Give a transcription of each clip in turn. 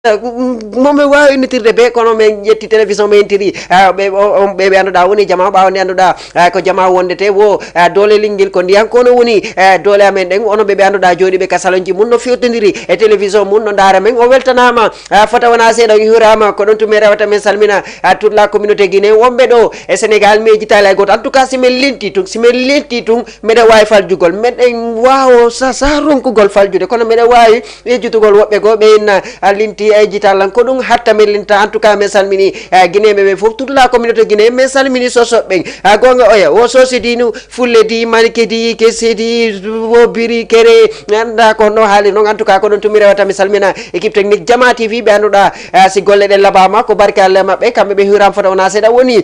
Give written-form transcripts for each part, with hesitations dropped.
moom e wawi nitirde be kono men ƴetti télévision men tiri ɓe anduɗa woni jama ɓawde anduɗa ko jama wondete wo dole lingguel ko ndiyan kono woni dole amen ɗen ono ɓe anduɗa joɗiɓe ka salonji mum no fewtodiri e télévision mum no daara men o weltanama fota wona seeɗa hiirama ko ɗon tumi rewata men salmina toute la communauté guinéen wonɓe ɗo e sénégal mejitali hay goto en tout cas simin lenti tun meɗen wawi faljugol meɗen wawo sa ronkugol faljude kono meɗen wawi ejjutugol woɓɓe go ɓe inna linti e jitallan ko ɗum hatta min linta en tout cas min salmini guinéɓe ɓe foof toute la communauté guinéen min salmini sosoɓɓen gonga oya wo sosidino fulle di manike di kesse di wo biri kere anda ko no haali noon en tout cas ko ɗon tumi rewata mi salmina équipe technique Jama TV ɓe anduɗa si golle ɗen labama ko barke Allah mabɓe kamɓe ɓe hiram fota wona seeɗa woni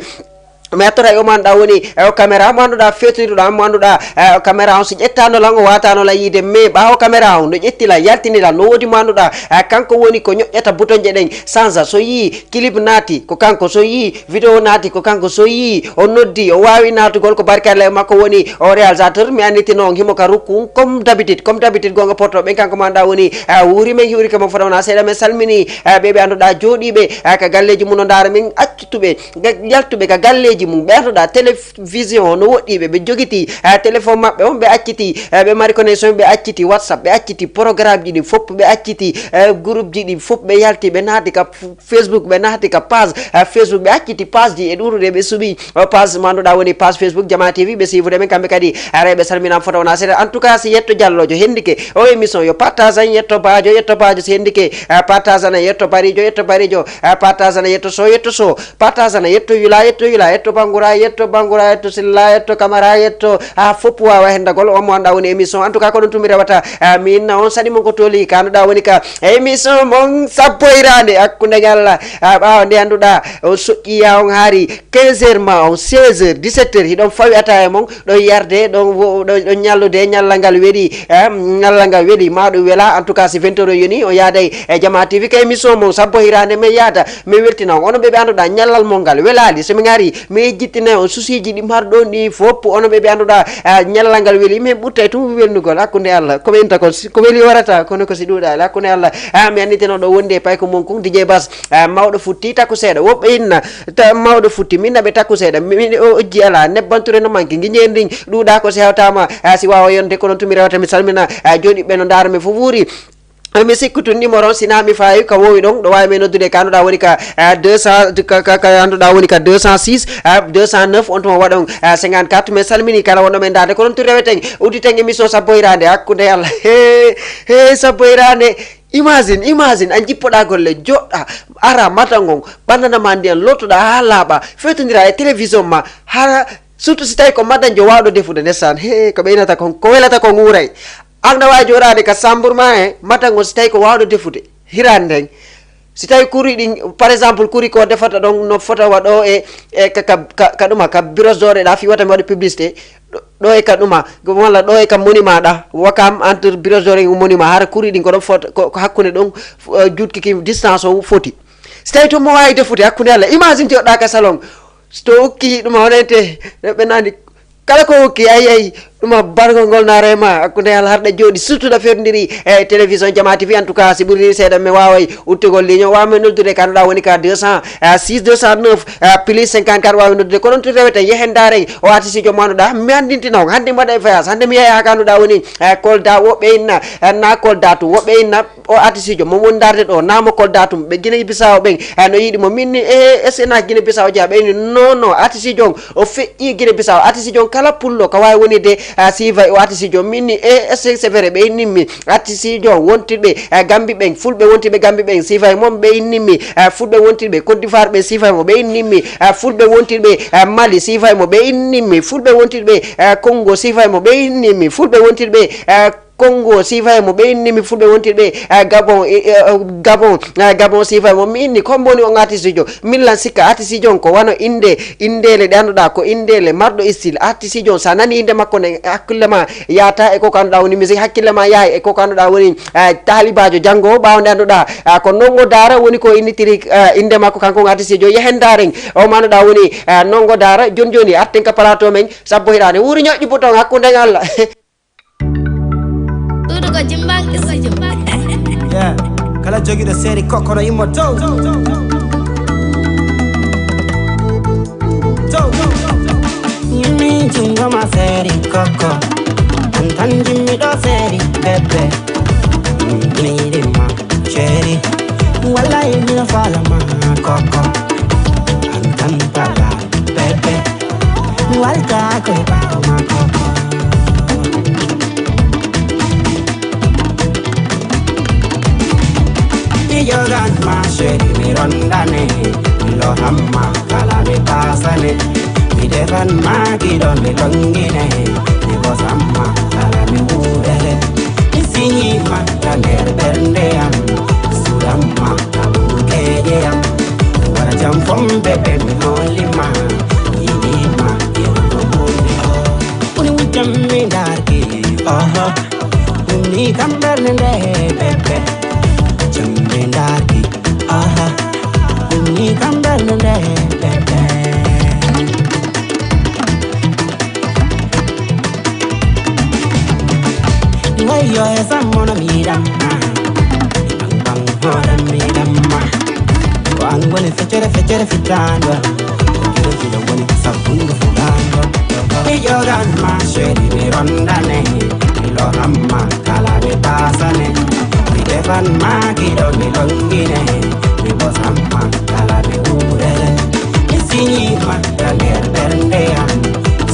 mi attora o manɗa woni o caméra mo anduɗa fettodirɗa mo anduɗa caméra on so ƴettanolan o watanola yiide mais ɓawo caméra on no ƴettila yaltinila no wodi mo anduɗa kanko woni ko ñoƴƴata bouton je ɗen change so yi clip naati ko kanko so yi vidéo naati ko kanko so yi o noddi o wawi natugol ko barke Allah makko woni o réalisateur mi anditino on himo ka rukku comme d'habitude gonga porto ɓen kanko mo anduɗa woni wuuri men hiwri kamo fota wona seeɗa men salmini ɓeɓe anduɗa joɗiɓe ka galleji mum no daara min accutuɓe jaltuɓe ka galleji mum ɓe anduɗa télévision no woɗɗiɓe ɓe joguiti téléphone mabɓe on ɓe acciti ɓe mari connexion ɓe acciti whatsapp ɓe acciti programme ji ɗi fof ɓe acciti groupe ji ɗi fof ɓe yalti ɓe naati ka Facebook ɓe naati ka page Facebook ɓe acciti page ji e ɗurude ɓe suuɓi page mo anduɗa woni page Facebook Jama TV ɓe suivre men kamɓe kadi reɓe salminama fota wona seeɗa en tout cas si yetto diallojo hendike o émission yo partage an yetto bajo so hendike partage ana yetto barijo partage ana yetto so partage ana yetto yula yetto bangura yetto silla yetto camara yetto fopp wawa hendagol o mo anda woni émission en tout cas ko ɗum tumi rewata min on saɗi mon ko tooli ka anduɗa woni ka émission mon sappo irande hakkude Allah ɓawa nde anduɗa o soƴƴiya on haari 15 heures ma on 16 heures 17 heures hiɗon fawi ata e mon ɗon yarde ɗon ñallude ñallal ngal weeɗi ma ɗum weela en tout cas si 20 heures yoni o yaaday e Jama TV ka émission mon sappo hirande min yaada min weltina on ono ɓeɓe anduɗa ñallal mon ngal welali somin ari mi jittine on susiji ɗi marɗon ɗi fopp ono ɓeɓe anduɗa ñallal ngal weeli min ɓurtay tum welnugol hakkude Allah komi inta ko weeli warata kono ko si ɗuuɗali hakkude Allah mi anditeno ɗo wondi e payko mum kon DJ Bass mawɗo futti takku seeɗa woɓɓe inna mawɗo futti minna ɓe takku seeɗa min o ojji ala nebbanture no manque guiñen ndin ɗuuɗa ko si hewtama si wawa yonde ko noon tumi rewata mi salmina joɗiɓe no daara mi fof wuuri mi sikkutu numéro sina mi fayi ka wowi ɗon ɗo wawi men noddude ka anduɗa woni ka 200 ka anduɗa woni ka 206 209 on tuma waɗon 54 min salmini kala wonɗo men dade ko noon to reweten udditen émission sappo hirande hakkude Allah he sappo hirande imagine an jippoɗa golle joɗɗa ara matangon ɓandanama ndiyan lottoɗa ha laaɓa fewtodira e télévision ma hara surtout si tawi ko madanjo wawɗo defude ndesan ko ɓeynata ko welata ko ŋuuray anda wawi joɗade ka sambour ma e matango si tawi ko wawɗo defude hirande nden si tawi kuri ɗi par exemple kuri ko defata ɗon no fota waɗo e ka ɗuma ka brosdore ɗa fi wata mi waɗa publicité ɗo e ka ɗuma walla ɗo e ka monument ɗa wakam entre brosdore e monument hara kuri ɗin ko ɗon fota ko hakkude ɗon jutkiki distance o foti si tawi to mo wawi defude hakkude Allah imagine joɗɗa ka salon so hokki ɗuma honente ɓe nani kala ko hokki ayi ɗuma bargol ngol narema hakkude Allah harɗa jooɗi surtout ɗa fewtodiri e télévision Jama TV en tout cas si ɓuri seeɗa mi waway uttugol ligne o wawmi noddude ka anduɗa woni ka 206 209 plus 54 wawi noddude ko ɗon to rewete yehen daren o artiste mo anduɗa mi andintina on hande mi waɗa e voyage hande mi yeeya ka anduɗa woni Kolda woɓɓe inna na Kolda tum woɓɓe inna o artiste mo woni darde ɗo namo Kolda tum ɓe Guinée Bissau ɓen no yiiɗi mo minni SNA Guinée Bissau jeeya ɓeyni non artiste on o feƴƴi Guinée Bissau artiste on kala pullo ko wawi wonide siva o artiste jo minni c'est vrai ɓe innimmi artiste jo wontirɓe Gambi ɓen fulɓe wontirɓe Gambi ɓen sifa e moom ɓe innimmi fulɓe wontirɓe Côte d'Ivoire ɓe sifa e mo ɓe innimmi fulɓe wontirɓe Mali sifa e mo ɓe innimmi fulɓe wontirɓe Congo sifa e mo ɓe innimmi fulɓe wontirɓe Congo sifa e mo ɓe innimi fulɓe wontirɓe Gabon sifa e mo mi inni comme boni on artiste jo millan sikka artiste on ko wano indele ɗe anduɗa ko indele marɗo style artiste on sa nani inde makko ne hakkille ma yata e koko anduɗa woni musique hakkille ma yahay e koko anduɗa woni talibajo janggo ɓawde anduɗa ko nongo dara woni ko innitiri inde makko kanko artiste jo yehen daren o ma anduɗa woni nongo dara joni arten ka plateau men sabbo hirande wuuri ñoƴƴi bouton hakkude Allah Yeah, Bella jogi da seri kokoro imoto Yimi chunga ma seri koko Antan jimmi do seri bebe Nidi ma cherry Wala yimi na fala ma koko Antan pala bebe Walta ko pa ma koko Yogan ma sheri mi rondane mi lo hamma kala mi pasane mi defan ma gidon mi longine mi bosamma kala mi urele mi sinyi ma tander bernde am suramma kabu keje am wara jam fom bebe mi holi ma yidi ma yero buni uni wujam mi darki uni kambernde bebe Darky, we come down the bebe. Why you're someone of me, damn, bang, bang, me, damn. I'm going to fetch it down. You don't want to something for that. Hey, you're on my shady, we run the name. Lorama, Calabe Pasane. Defan magi do mi longine mi bosamma kala mi urele mi sinyi ma tander bernde am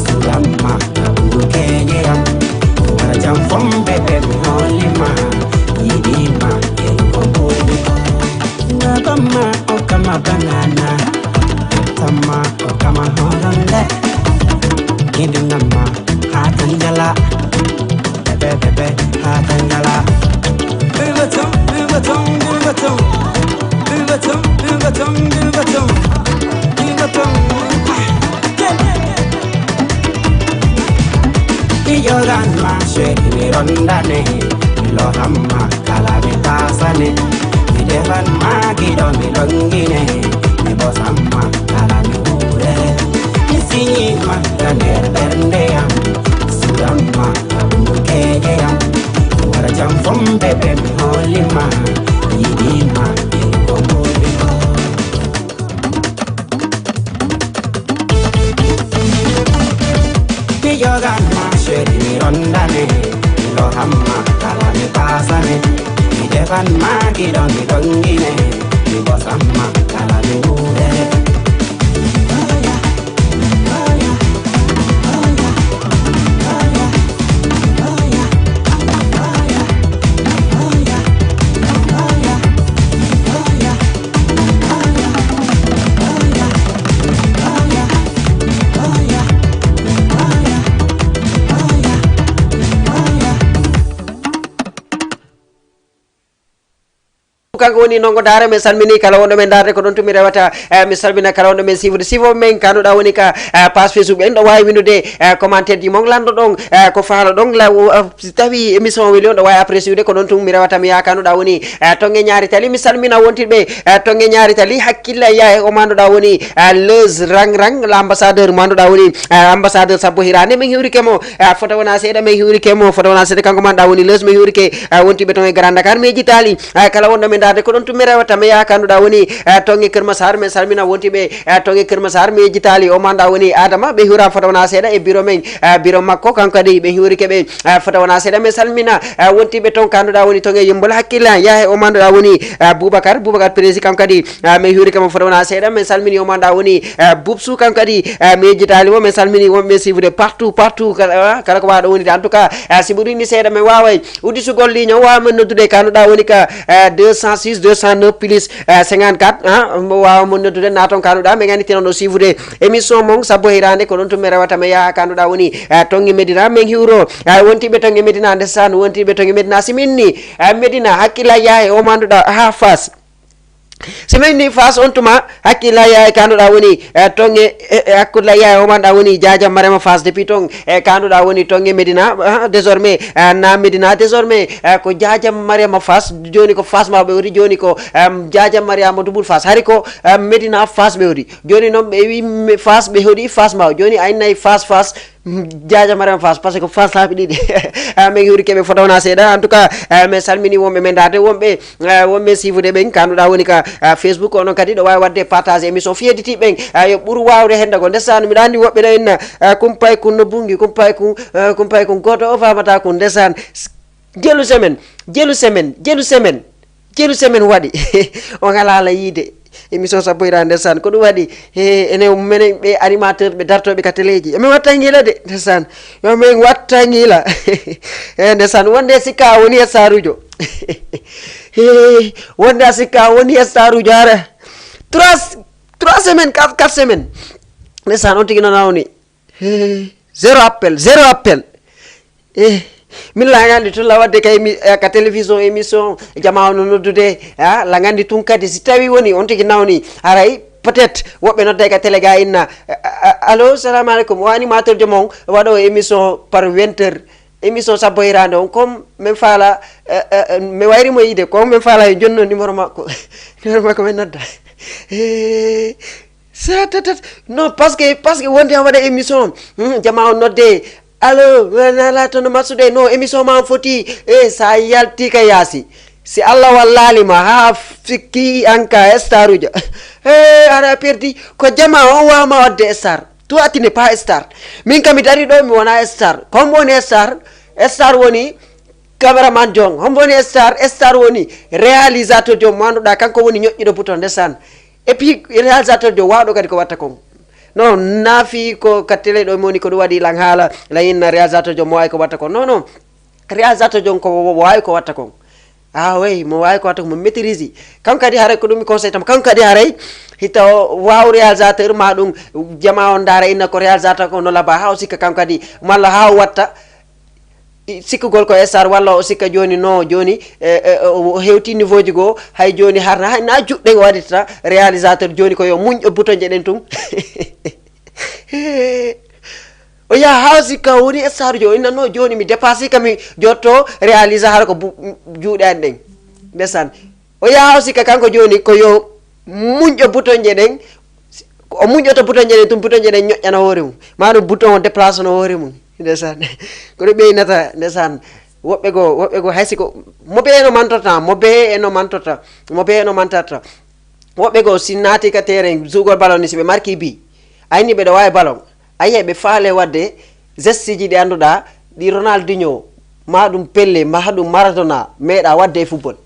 suramma kabu kenye am wala jam fom bebe mi holi ma yidi ma yenko budi ngakama okama banana tama okama horonde idunama hatanjala bebe hatanjala Yogan ma sheri mi rondane mi lo hamma kala mi pasane mi defan ma gidon mi longine mi bosamma kala mi urele mi sinyi ma tander bernde am suramma kabu keje am wara jam fom bebe mi holi ma yidi ma yenko bodi Yogan ma sheri mi rondane mi lo hamma kala mi pasane mi defan ma gidon mi longine mi bosamma kala mi urele kanko woni nongo dara men salmini kala wonɗo men darde ko ɗon tumi rewata mi salmina kala wonɗo men sifude sifo men kanuɗa woni ka page Facebook en ɗo wawi windude commentaire ji mon lanɗo ɗon ko faalo ɗon si tawi émission weli on ɗo wawi apprécié ude ko ɗon tumi rewata mi ya kanuɗa woni tongue ñaari tali mi salmina wontirɓe tongue ñaari tali hakkilla ya e o manduɗa woni Leuz Rang Rang l'ambassadeur manduɗa woni ambassadeur sabbo hirande min hiwrike mo fota wona seeɗa min hiwrike mo fota wona seeɗa kanko manɗa woni Leuz mi hiwrike wontiɓe ton e Grand Dakar mi jitali kala wonɗo men darde ko ɗon tumi rewata mi ya kanduɗa woni tongue Keur Massar min salmina wontiɓe tongue Keur Massar mi jitali o manɗa woni Adama ɓe hiwrama fota wona seeɗa e bureau men bureau makko kanko kadi ɓe hiwrike ɓe fota wona seeɗa min salmina wontiɓe ton kanduɗa woni tongue Yeumbeul hakkilla yahe o manduɗa woni Boubacar président kanko kadi mi hiwrike mo fota wona seeɗa min salmini o manɗa woni Boubsou kanko kadi mi jitali mo min salmini wonɓe sifude partout kala ko waɗo wonide en tout cas si ɓuurini seeɗa min waway uddisugol ligne o wawa men noddude kanduɗa woni ka 206 209 plus 54 mo wawa mon noddude naton kanduɗa min ganditino ɗo sifude émission mon sabbo hirande ko ɗon tumi rewata mi yaha kanduɗa woni tongue Médina min hiwro wontiɓe tongue Médina ndesan wontiɓe tongue Médina siminni Médina hakkilla yahe o manduɗa ha Fass siminni Fass on tuma hakkilla yahe kanduɗa woni tongue hakkulla yahe o manduɗa woni Diadiam Mariama Fass depuis ton kanduɗa woni tongue Médina désormais na Médina désormais ko Diadiam Mariama Fass joni ko Fass ma ɓe woni joni ko Diadiam Mariama Double Fass hari ko Médina Fass ɓe woni joni noon ɓe wi Fass ɓe hoɗi Fass ma joni aynnayi Fass jaaja Mariam Fass par ce que Fass laaɓi ɗiɗi min yuri keɓe fotowna seeɗa en tout cas min salmini wonɓe men dade wonɓe sifude ɓen kanduɗa woni ka Facebook onon kadi ɗo wawi wadde partage émission fiyediti ɓen yo ɓuur wawde hende ko ndesano mbiɗa andi woɓɓe ɗo inna kumpay kun no bungi kumpay kun goto o famata kun ndesan jelu semaine waɗi on ala yiide émission sappo ira ndesan ko ɗum waɗi enen minen ɓe animateur ɓe dartoɓe ka téléji emin watta guila de ndesan yo min watta guila ndesan wonde sikka woni e sarujo wonde a sikka woni e sarujo ara 3 semaines 4 semaines ndesan on tigui noon awni zéro appel min la gandi tun la wadde ka télévision émission jama no noddude la gandi tun kadi si tawi woni on tigi nawni aray peut-être woɓɓe nodda ka télé ga inna allo salamu aleykum o animateur jomon waɗo émission par 20h émission sappo hirande on comme min faala mi wayrimo yiide comme min faala e jonno numéro makko min nodda non parce que wonde a waɗa émission jama on nodde allo nala tono matsude no émission ma foti sa yalti ka yaasi si Allah wallalima ha fikki anka staruja ara perdi ko jama on wama wadde star to atine pas star min kam mi dari ɗo mi wona star comme woni star woni cameraman jong hombo woni star woni réalisateur jom manduɗa kanko woni ñoƴƴiɗo bouton ndesan et puis réalisateur jo wawɗo kadi ko watta kon non naafi ko ka télé ɗo moni ko ɗum waɗi lan haala la inna réalisateur jom mo wawi ko watta kon non réalisateur jom ko wawi ko watta kon oui mo wawi ko watta ko mo maîtrise kanko kadi haray ko ɗum mi conseil tam kanko kadi haray hita waw réalisateur ma ɗum jama on daara inna ko réalisateur ko no laba ha o sikka kanko kadi malla ha o watta sikkugol ko star walla o sikka joni no joni o hewti niveau ji goo hay joni harna hay na juɗɗe waɗita réalisateur joni ko yo muñ bouton je ɗen tum o yaha ha sikka woni star jo inna no joni mi dépassé kami jotto réalisa hara ko juuɗe an ɗen ndesan o yaha ha sikka kanko joni ko yo muñƴo bouton je ɗen o muñƴoto bouton je ɗen tum bouton je ɗen ñoƴƴana hoore mum maɗum bouton o déplace no hoore mum ndesan ko ɗo ɓeynata ndesan woɓɓe go haysi ko mobe eno mantota woɓɓe go si naati ka terrain jugol ballon ni si ɓe marki bi ayni ɓeɗo wawi ballon ayiye ɓe faale wadde geste ji ɗi annduɗa ɗi Ronaldinho ma ɗum Pelle ma ɗum Maradona meeɗa wadde e football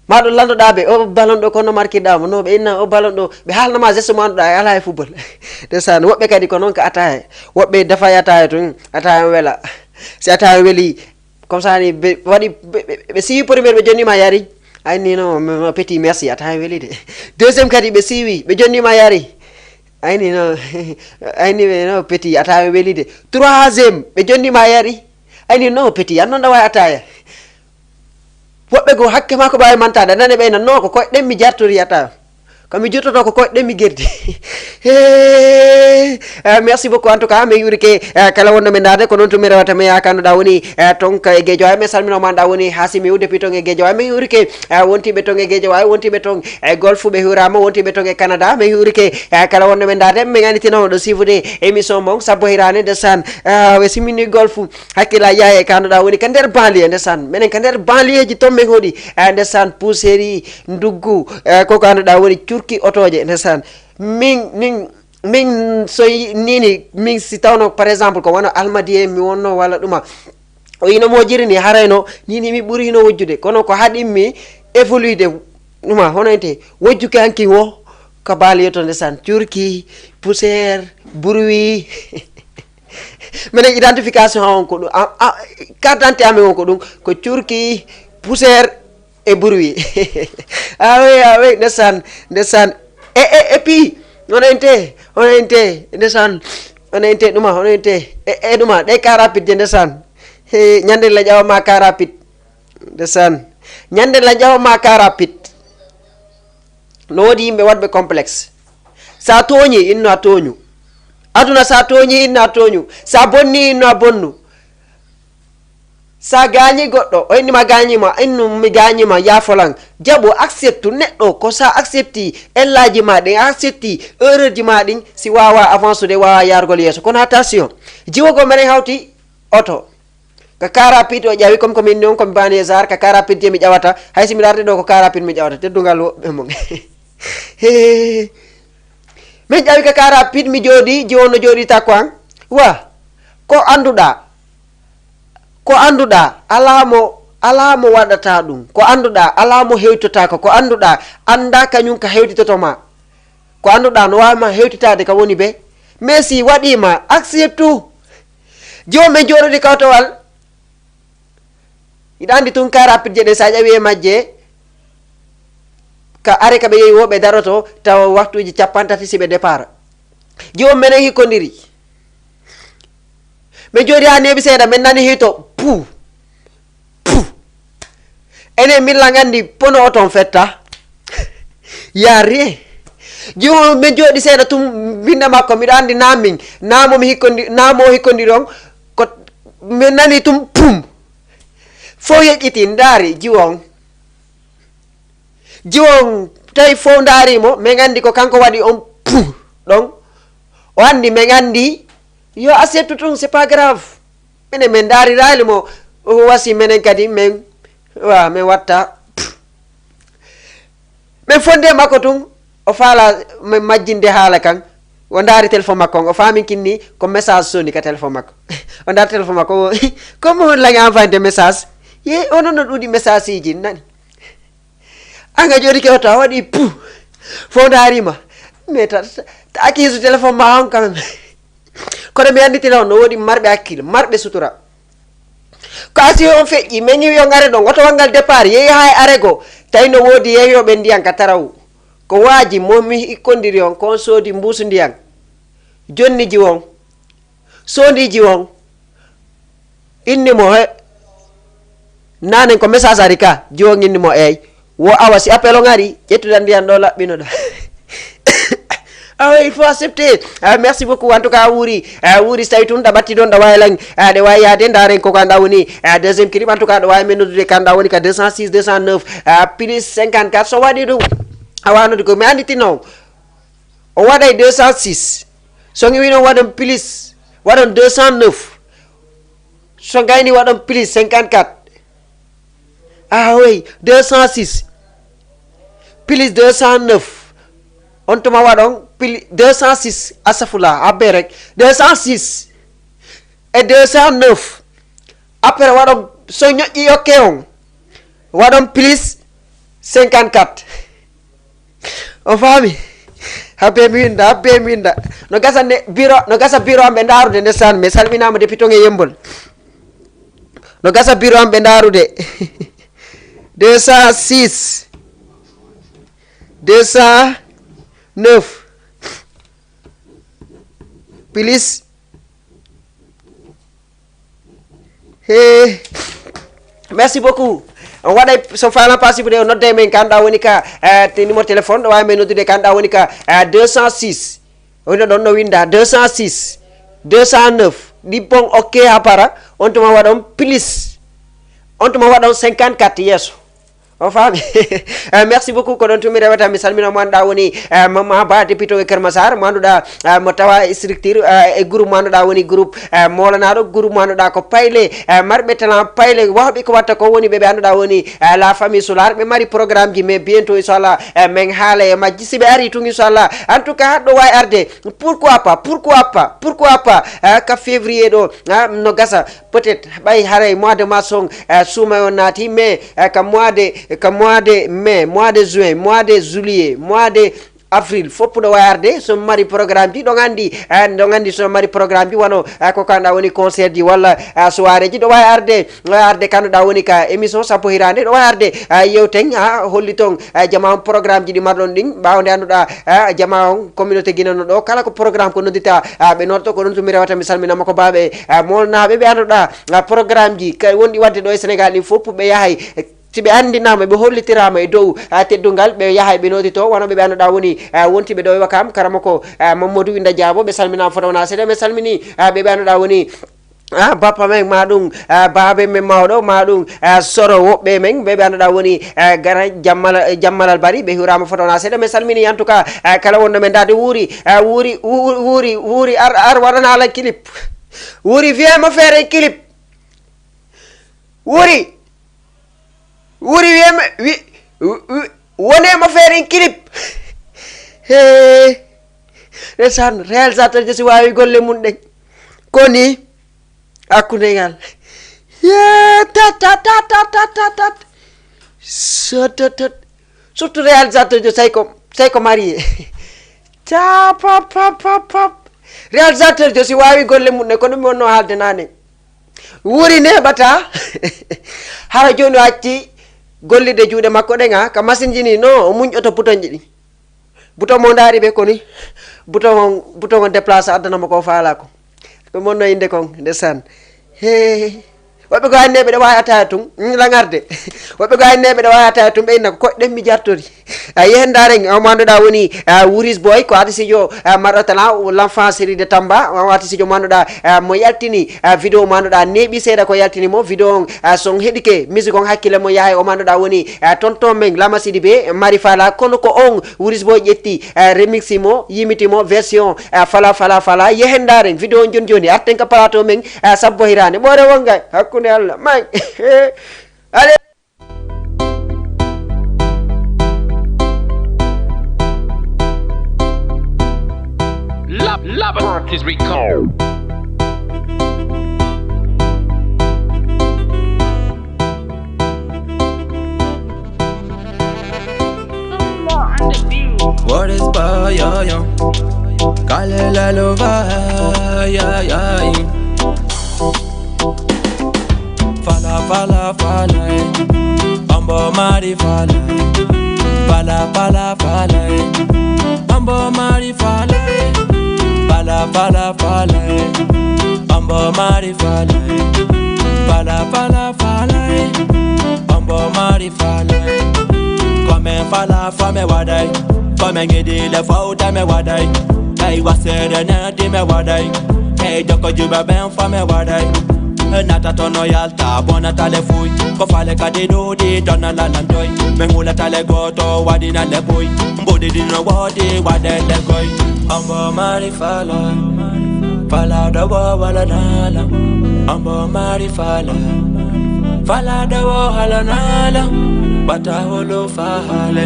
ma ɗum landuɗa ɓe o ballon ɗo kono markiɗamo no ɓe inna o ballon ɗo ɓe haalnama geste mo annduɗa e ala e football ndesan woɓɓe kadi ko noon ka ataye woɓɓe defay ataye to ataye wela si ataye weeli comme ça ni ɓe waɗi ɓe siiwi premier ɓe jonnima yari ayni no petit merci ataye weeli de deuxiéme kadi ɓe siiwi ɓe jonnima yari ayni no ayni no petit ataye weeli de troisiéme ɓe jonnima yari ayni no petit an noon ɗa wawi ataye woɓɓe go hakke ma ko ɓawi mantade nane ɓeyna no ko koye ɗen mi jartori ata komi juttoto ko koye ɗen mi guerdi merci beaucoup en tout cas mi yurike kala wonno men dade ko noon tumi rewata mi yakanduɗa woni tonka e Guédiawaye mi salminoma ɗa woni Hasimi Iw depuis ton e Guédiawaye mi yurike wontiɓe ton e Guédiawaye wontiɓe ton e Golf ɓe hiwrama wontiɓe ton e Canada mi yurike kala wonno men dade mi ganitinomo ɗo sifude émission mon sabbo hirane ndesan ɓe simmini Golf hakkilla yaye kanduɗa woni ka nder banlieue ndesan minen ka nder banlieue ji ton min hoɗi ndesan pousseri nduggu koko anduɗa woni curki otoje ndesan min so nini min si tawno par exemple ko wona Almadiye mi wonno walla ɗuma o ino moƴiri ni harayno nini mi ɓuurino wojjude kono ko haɗinmi évoluide ɗuma honoyte wojjuki hanki wo ko baaliyo to ndesan curki poussiére bruit minen identification on ko ɗum carte d'identité amen on ko ɗum ko curki poussiére e bruit oui ndesan et puis onente ndesan onente ɗuma onente e ɗuma ɗe car rapide je ndesan ñande la ƴawma car rapide ndesan ñande la ƴawma car rapide no woodi yimɓe waɗɓe complexe sa tooñi inno a tooñu aduna sa tooñi inno a tooñu sa bonni inno a bonnu sa gañi goɗɗo o inni ma gañima innum mi gañima yafolan jaɓo accepte neɗɗo ko sa accepti ellaji ma ɗin accepti erreur ji ma ɗin si wawa avance de wawa yargol yeeso kono attention jiwogo minen hawti oto ka car rapide o ƴawi comme komin noon komi bani sar ka car rapide je mi ƴawata hay simi larde ɗo ko car rapide mi ƴawata teddugal woɓɓe mon min ƴawi ka car rapide mi jooɗi jiwon no jooɗi takko an wa ko anduɗa alamo waɗata ɗum ko anduɗa alamo hewtotako ko anduɗa anda kañum ka hewtitotoma ko anduɗa no wawima hewtitade ka woni be mais si waɗima accepte joni min jooɗodi kawtowal iɗa andi tun car rapide je ɗe sa ƴawi e majje ka are ka ɓe yeewi woɓe daroto tawa waktuji 30 siɓe départ joni minen hikkodiri min jooɗi ha neeɓi seeɗa min nani hito pu enen milla gandi pono oton fetta ya rien joni min jooɗi seeɗa tum binde makko miɗo andi namin namo hikkodiri on ko min nani tum pum fo yeƴƴiti ndaari jiwon tawi fo daarimo min andi ko kanko waɗi on pu ɗon o andi min andi yo accepte tum c'est pas grave minen min daarirali mo wasi minen kadi min watta min fonde makko tum o faala min majjinde haala kan o daari téléphone makko on o famin kinni ko message soni ka téléphone makko o daari téléphone makko comme on lagi envoyé de message ye onon no ɗuuɗi message ji nani anga jooɗi kewta waɗi pu fo daarima mais ta accuse téléphone ma on quand même kono mi anditila on no woodi marɓe hakkille marɓe sutura ko asi on feƴƴi min ñiwi on are ɗon oto wangal départ yeehi ha e arego tawi no woodi yeeyoɓe ndiyan ka taraw ko waaji momi ikkodiri on ko on soodi mbuusu ndiyan jonni jiwon soodi jiwon innimo he nanen ko message ari ka jiwon innimo eyyi wo awa si appel on ari ƴettuɗa ndiyan ɗo laɓɓinoɗa il faut accepter merci beaucoup en tout cas wuuri so tawi tun ɗa ɓatti ɗon ɗa wawi lan ɗe wawi yaade daren koko anda woni deuxiéme clip en tout cas ɗo wawi men noddude kanda woni ka 206 209 plus 54 so waɗi ɗum a wanode ko mi anditino o waɗay 206 so ngi winon waɗon plus waɗon 209 so gayni waɗon plus 54 oui 206 plus 209 on tuma waɗon plus 206 asafula abbe rek 206 et 209 après waɗon so ñoƴƴi yokke on waɗon plus 54 o faami habbe minda no gasa bureau am ɓe darude ndesan mi salminama depuis ton e yembol no gasa bureau am ɓe darude 206 209 plus merci beaucoup on waɗay so fala pasibude o nodde men kanɗa woni ka numéro téléphone ɗo wawi men noddude kanɗa woni ka 206 woni ɗon no winda 206 209 ɗibbon ok ha para on tuma waɗon plus on tuma waɗon 54 yeeso o faami merci beaucoup ko ɗon tumi rewata mi salmina mo anduɗa woni Mama Ba député e Keur Massar mo anduɗa mo tawa structure e groupe mo anduɗa woni groupe molanaɗo groupe mo anduɗa ko payle marɓe talent payle wawɓe ko watta ko woni ɓe anduɗa woni la famille solar ɓe mari programme ji mais bientôt inchallah min haala e majji siɓe ari tun inchallah en tout cas haɗɗo wawi arde pourquoi pas ka février ɗo no gasa peut être ɓay haray mois de mars on suuma on naati mais ka mois de mai mois de juin mois de juillet mois de avril foppuɗo wayarde somi mari programme ji ɗon andi somi mari programme ji wono ko kanɗa woni concert ji walla soirée ji ɗo wawi arde kanduɗa woni ka émission sappo hirande ɗo wawi arde yewten holli toon jama on programme ji ɗi marɗon ɗin mbawde anduɗa jama on communauté guinano ɗo kala ko programme ko noddita ɓe notto ko ɗon tumi rewata mi salminama ko baɓe molnaɓe ɓe anduɗa programme ji wonɗi wadde ɗo e Sénégal ɗin fof ɓe yahay si ɓe andinama ɓe hollitirama e dow teddungal ɓe yahay ɓe nodito wono ɓe anduɗa woni wontiɓe ɗo e Wakam karama ko Mamadou Winda Diabo ɓe salminama fota wona seeɗa ɓe salmini ɓe anduɗa woni bappa men maɗum baabe men mawɗo maɗum soro woɓɓe men ɓe anduɗa woni gara jammalal bari ɓe hiwrama fotona seeɗa min salmini en tout cas kala wonno men dade wuuri ar waɗana ala clip wuuri wiyema feere clip wuuri wiyema wonema feere clip ndesan réalisateur je si wawi golle mum ɗen koni hakkunde ngal tat surtout réalisateur jo tawi ko marié réalisateur jo si wawi golle mum ɗe ko ɗum mi wonno haalde nane wuuri neɓata hara joni o acci gollide juuɗe makko ɗen ka machine ji ni non o muñƴoto bouton ji ɗi bouton mo daari ɓe koni bouton on déplace addanamo ko faala ko monno inde kon ndesan woɓɓe go hanne ɓeɗe wawi ataya tun lagarde woɓɓe go hanne ɓeɗe wawi ataya tun ɓe inna ko koɗɗen mi jartori yehen daren omo anduɗa woni Wouris Boy ko artiste marɗo talent l'enfant série de Tamba o artiste mo anduɗa mo yaltini vidéo mo anduɗa neeɓi seeɗa ko yaltini mo vidéo on son heɗike musique on hakkille mo yaaha omo anduɗa woni tonton men Lama Sidibé Mari Fala kono ko on Wouris Boy ƴetti remixi mo yimitimo version fala yehen daren vidéo on joni arten ka plateau men sabbo hirane ɓore wongay hakkunde Allah may allez. Love is recalled. What is boy, yo? Kale la lova, ya. Fala, Ambo Mari fala, Ambo Mari fala, Ambo Mari fala, Ambo Mari fala. Come fala for me wadai, come and get the photo me wadai. Hey, what's the name me wadai? Hey, Joko Juba Ben for me wadai. Nata tono yalta, bona tale fui. Ko fale ka de do de donna la lantoy. Mengula tale goto wadi na le boy. Mbodi di no wadi wade le goy. Ambo Mari fala da wala nala. Ambo Mari fala da wala nala. Bata holo fala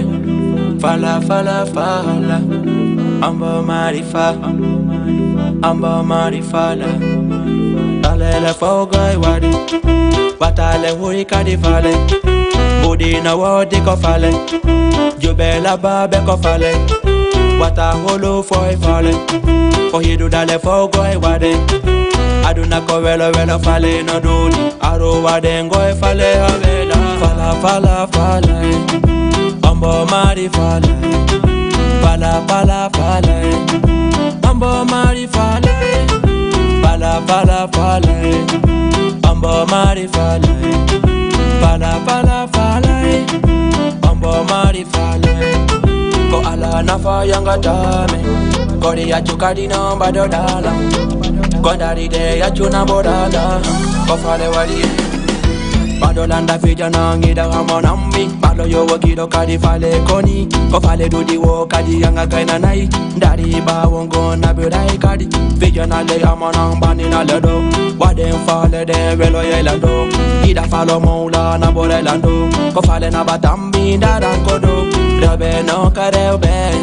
Ambo Mari fala Talele fogay wadi Batale huri kadi fale Budi na wadi ko fale Jubela babe ko fale Wata holo foy fale Kohidu dale fogay wadi Aduna ko velo fale no duni Aro wade ngoy fale havela Fala Ambo Mari fala Ambo Mari fala Ambo Mari fala Ambo Mari fala Ko ala nafa yanga dame Kori ya chukadi namba dodala Kondari de ya chuna bodala Ko fale wali Badolanda vijana ngida hamonambi Balo yo wakido kadi fale koni Ko fale dudi wo kadi yanga kaina nai Dari ba wongo na budai kadi Vijana le hamonamba nina ledo Waden fale de velo yelando Ida falo moula na bole lando Ko fale na batambi ndadan kodo Rebe no karebe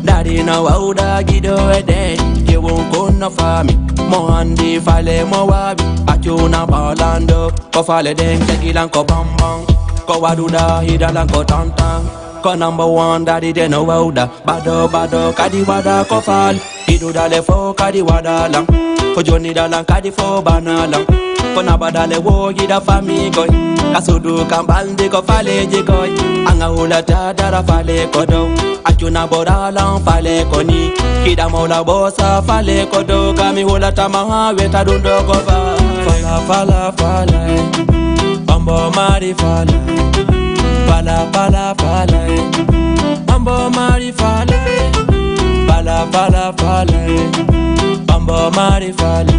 Dari na wauda gido ede Yewon kono fami Mo handi fale mo wabi Achuna balando Ko fale den tekilan ko bambang Ko waduda hidalan ko tantang Ko number one daddy de no wauda Bado kadi wada ko fale Hidu dale fo kadi wada lang Ko joni dalang kadi fo banalang Ko nabadale wo yida fami goy Kasudu kambandi ko fale jigoy Anga hula tadara fale kodo Achuna bodalang fale koni Kida mola bosa fale kodo Kami hula tamaha weta dundo ko fale Ambo Mari fala Ambo Mari fala Ambo Mari fala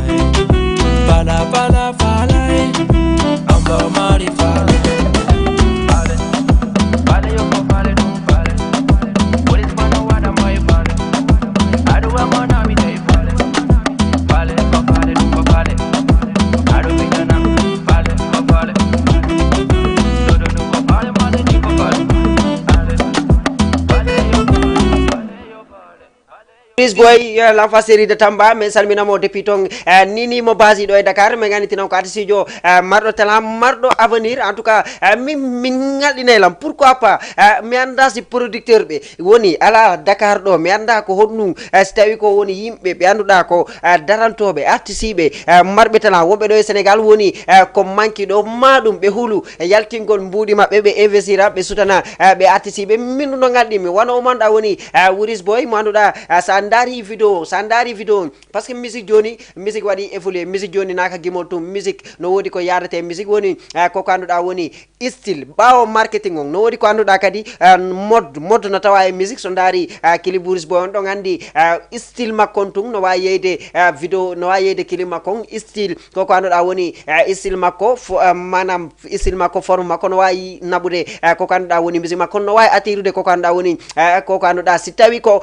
fala fala Ambo mari fala Fale Fale yo ko fale dum fale Police man no wada mai fale Adu wa mona mi dai fale Fale ko fale dum ko fale Adu mi kana fale ko fale Do do do ko fale mane ni ko fale Fale Fale yo fale This boy l'enfant série de Tamba mais salminamo depuis ton nini mo basi do e Dakar mais ngani tinaw ko artisijo mardo talent mardo avenir en tout cas mi ngaldinelam pourquoi pas mi anda si producteur be woni ala Dakar do mi anda ko hodnu so tawi ko woni yimbe be anduda ko darantobe artisibe marbe talent wobbe do e Sénégal woni ko manki do madum be hulu yaltingol mbudi mabbe be investira be sutana be artisibe min no ngaldi mi wono manda woni Wuris boy mo anduda sandari video parce que musique joni musique wadi évoluer musique joni naka gimotum musique no wodi ko yarate musique woni ko kanduda woni style bawo marketing on no wodi ko anduda kadi mode no tawa e musique so dari Kili Wuris boy on don andi style makon tum no wayi yeyde video no wayi yeyde clip makon style ko anduda woni style makko manam style makko forme makko no wayi nabude ko kanduda woni musique makko no wayi attirude ko kanduda woni ko anduda si tawi ko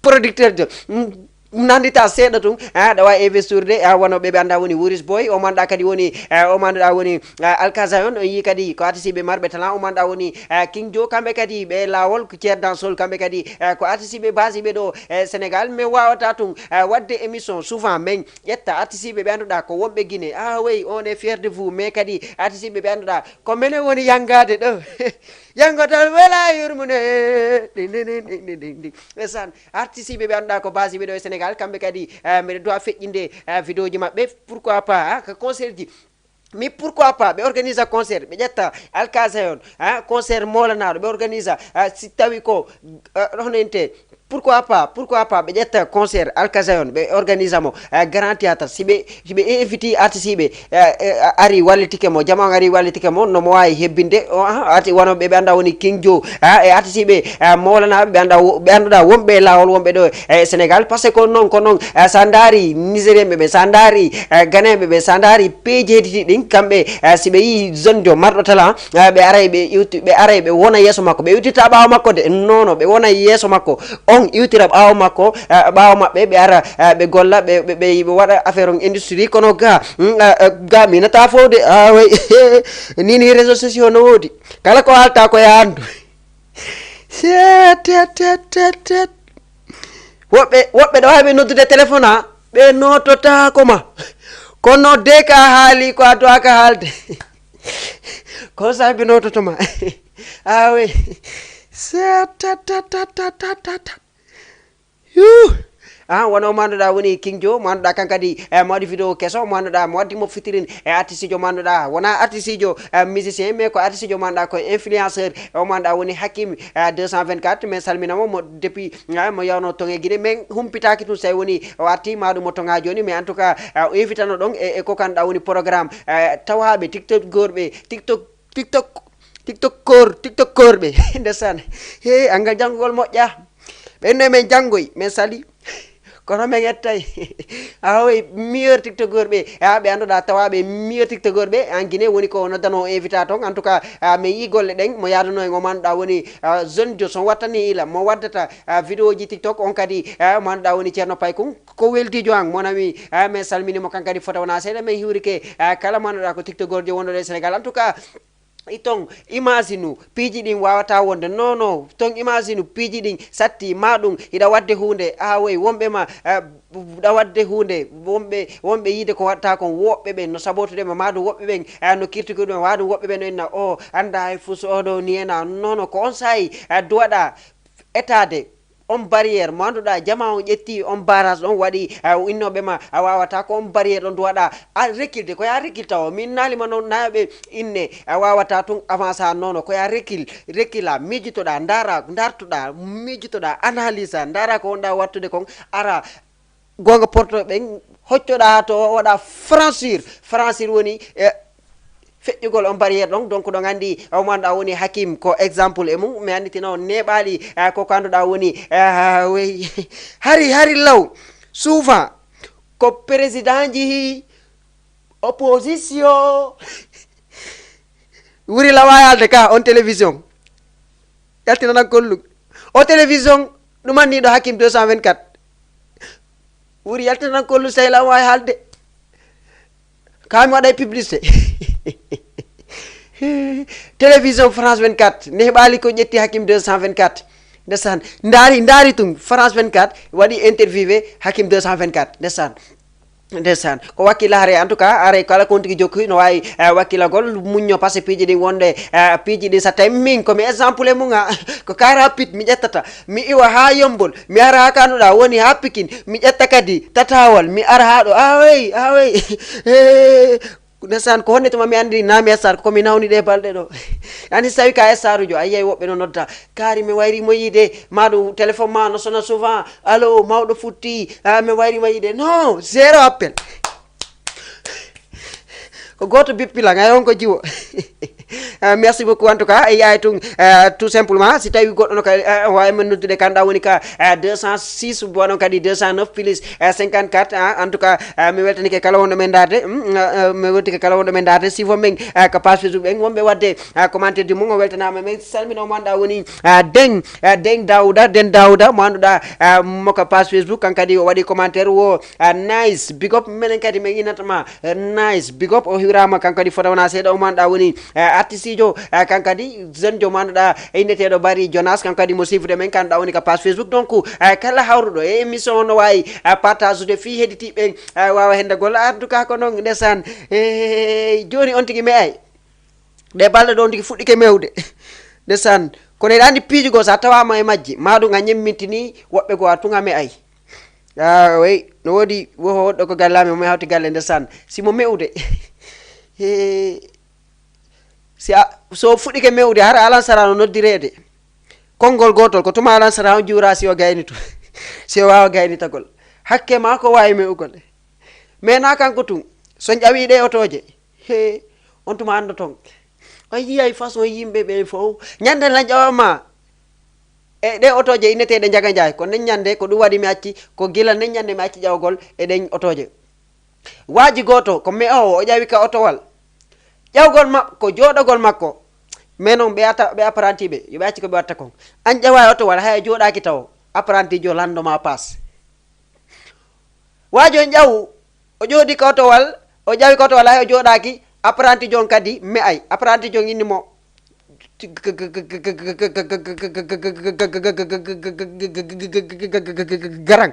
producteur de nandita seeɗa tun ɗawa investirde wono ɓe anda woni Wuris boy o manɗa kadi woni o manɗa woni Alkaza on yi kadi ko artisiɓe marɓe talent o manɗa woni King Jo kamɓe kadi ɓe lawol ko Thier Dansol kamɓe kadi ko artisiɓe basiɓe ɗo Sénégal mais wawata tun wadde émission souvent min ƴetta artisiɓe ɓe anduɗa ko wonɓe Guinée oui on est fier de vous mais kadi artisiɓe ɓe anduɗa ko minen woni yangade ɗo yangotal wela yurmune san artisiɓe ɓe anduɗa ko basiɓe ɗo e Sénégal kamɓe kadi mbiɗa dowa feƴƴinde vidéo ji maɓɓe pourquoi pas ko concert ji mais pourquoi pas ɓe organise concert ɓe ƴetta Alkaza on concert molanaɗo ɓe organise si tawi ko ɗonente pourquoi pas ɓe ƴetta concert Alkaza on ɓe organise mo grand théâtre siɓe inviti artisiɓe ari wallitike mo jama ari wallitike mo nomo wawi hebbinde arti wonoɓe ɓe anda woni King Jo e artisiɓe molanaɓe ɓe anduɗa wonɓe lawol wonɓe ɗo e Sénégal par ce que ko noon sa dari nigérienɓe ɓe sa dari ganéɓe ɓe sa dari pejeji ɗin kamɓe siɓe yi jeune jo marɗo talent ɓe aray ɓe wona yesso makko ɓe iwtita ɓawo makko de non ɓe wona yesso makko on iwtira ɓawo makko ɓawo maɓɓe ɓe ara ɓe golla ɓe waɗa affaire on industrie kono ga minata fowde way nini réseaux sociaux no wodi kala ko halta ko yandu woɓɓe ɗo wawi ɓe noddude téléphone ɓe nototako ma kono de ka haali ko a doaka haalde ko sa ɓe nototoma oui wono mo anduɗa woni King Jo mo anduɗa kankadi mo waɗi vidéo kesso mo anduɗa mo waddi mo fitirin e artiste jo mo anduɗa wona artiste jo musicien mais ko artiste jo mo anduɗa ko influenceur o mo anduɗa woni Hakim 224 mais salminamo mo depuis mo yawno tongue Guinée mais humpitaki tun so woni o arti maɗum mo tonga joni mais en tout cas o invitano ɗon e ko kanduɗa woni programme tawaɓe tiktok korɓe ndesan angal janggugol moƴƴa ɓenne men janggoy men sali kono men yettay oui meilleur tiktokeur ɓe ɓe anduɗa tawaɓe meilleur tiktokeur ɓe en Guinée woni ko noddano invita ton en tout cas mi yi golle ɗen mo yadano en o manduɗa woni jeune jo son wattani ila mo waddata vidéo ji tiktok on kadi mo anduɗa woni Ceerno Paykun ko weltijo an mon ami min salminimo kankadi fota wona seeɗa min hiwrike kala mo anduɗa ko tiktokeur jo wonɗo e Sénégal en tout cas ton imagine piiji ɗin wawata wonde non ton imagine piiji ɗin satti maɗum hiɗa wadde hunde way wonɓe ma ɗa wadde hunde wonɓe yiide ko watta kon woɓɓe ɓen no sabotudema maɗum woɓɓe ɓen no kirtikuɗumen waɗum woɓɓe ɓen no inna anda hay fus oɗo ni ena non ko on saayi duwaɗa étade on barrière mo anduɗa jama on ƴetti on barrage ɗon waɗi innoɓe ma a wawata ko on barrière ɗon duwaɗa a rekkilde koya rekkilta o min naalima noon naɓe inne a wawata tun avance nono koya rekkila mijitoɗa dartoɗa mijitoɗa analyse dara ko wonɗa wattude kon ara gonga porto ɓen hoccoɗa to waɗa franchir woni feƴƴugol on barrière ɗon donc ɗon andi o manduɗa woni Hakim ko exemple e mum mi anditino neɓali ko kanduɗa woni hari law souvent ko président ji opposition wuri la wayalde ka on télévision yaltina nan kollu o télévision ɗum anniɗo Hakim 224 wuri yaltina nan kollu sehla wawi haalde kami waɗa publicité télévision France 24 ne heɓali ko ƴetti Hakim 224 ndesan ndaari tum France 24 waɗi interviewé Hakim 224 ndesan ko wakkilare en tout cas are kala kon tigi jokki no wawi wakkilagol muñño par ce que piiji ɗin wonde piiji ɗin so tawi min komi exemple muga ko car rapide mi ƴettata mi iwa ha Yombol mi ara ha Kanoɗa woni ha Pikine mi ƴetta kadi Tatawal mi ara ha ɗo awey ndesan ko honne tuma mi andi nami sar komi nawni ɗe balɗe ɗo ani so tawi ka sarujo a yiyay woɓɓe no nodda kaari mi wayrimo yiide maɗum téléphone ma no sona souvent allo mawɗo futti mi wayrimo yiide non zéro appel ko goto bippilang ay on ko jiwo merci beaucoup en tout cas e yaay tun tout simplement si tawi goɗɗo no kadi wawi men noddude kanɗa woni ka 206 bonon kadi 209 plus 54 en tout cas mi weltanike kala wonɗo men darde mi weltike kala wonɗo men darde sifo men ko page Facebook ɓen wonɓe wadde commentaire du mum o weltanama men salmina mo anduɗa woni deng dawda mo anduɗa moko page Facebook kan kadi o waɗi commentaire wo nice big up minen kadi min inatama nice big up o hiwrama kan kadi fota wona seeɗa o mo anduɗa woni artiste jo kan kadi jeune jo mo anduɗa inneteɗo Bari Jonas kan kadi mo sifde men kan ɗa woni ka page Facebook donc kala hawruɗo e émission no wawi partage ude fi heɗitiɓe wawa hende golla en tout cas ko noon ndesan joni on tigui me'ay ɗe balɗe ɗo on tigui fuɗɗike mewde ndesan kono eɗa andi piiji go sa tawama e majji maɗum a ñemmintini woɓɓe go a tunga me'ay oui no woodi woɗɗo ko gallami omo hawti galle ndesan simo mewde so fuɗɗike mewde har alansara no noddirede konngol gotol ko tuma alansara on juura si o gaynito si o wawa gaynitagol hakke ma ko wawi mewugol mais na kanko tun so ƴawi ɗe otoje on tuma ando ton on yiyay façon yimɓe ɓe fof ñande lan ƴawama e ɗe otoje inneteɗe jaga jay ko nden ñande ko ɗum waɗi mi acci ko gila nden ñande mi acci ƴawgol e ɗen otoje waji goto ko me o ƴawi ka otowal ƴawgol makko jooɗogol makko mais noon ɓe apprenti ɓe yoɓe acci ko ɓe watta kon an ƴawa otowal hay jooɗaki taw apprenti jo landoma passe waji on ƴaw o jooɗi ka otowal o ƴawi ka otowal hay o jooɗaki apprenti jon kadi me'ay apprenti jon innimo garang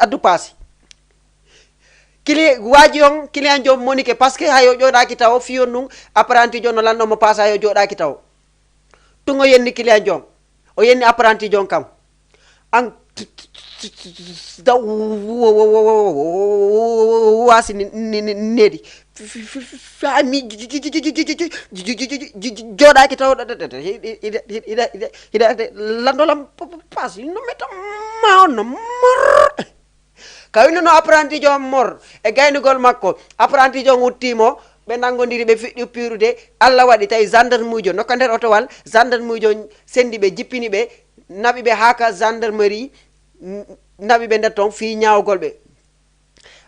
addu paasi waji on client jom monike par ce que hay o jooɗaki taw fiyon num apprenti jon no lanɗomo passe hay o jooɗaki taw tun o yenni client jon o yenni apprenti jon kam an daw wasi neɗi fami jooɗaki taw hiɗa landolam passe no meta ma on no mor kawino no apprenti jo mor e gaynugol makko apprenti jo wuttimo ɓe nangodiri ɓe fiɗɗi pirude Allah waɗi tawi gendarme jo nokka nder otowal gendarme jo sendi ɓe jippini ɓe naɓi ɓe haka gendarmerie naɓi ɓe nder toon fi ñawgol ɓe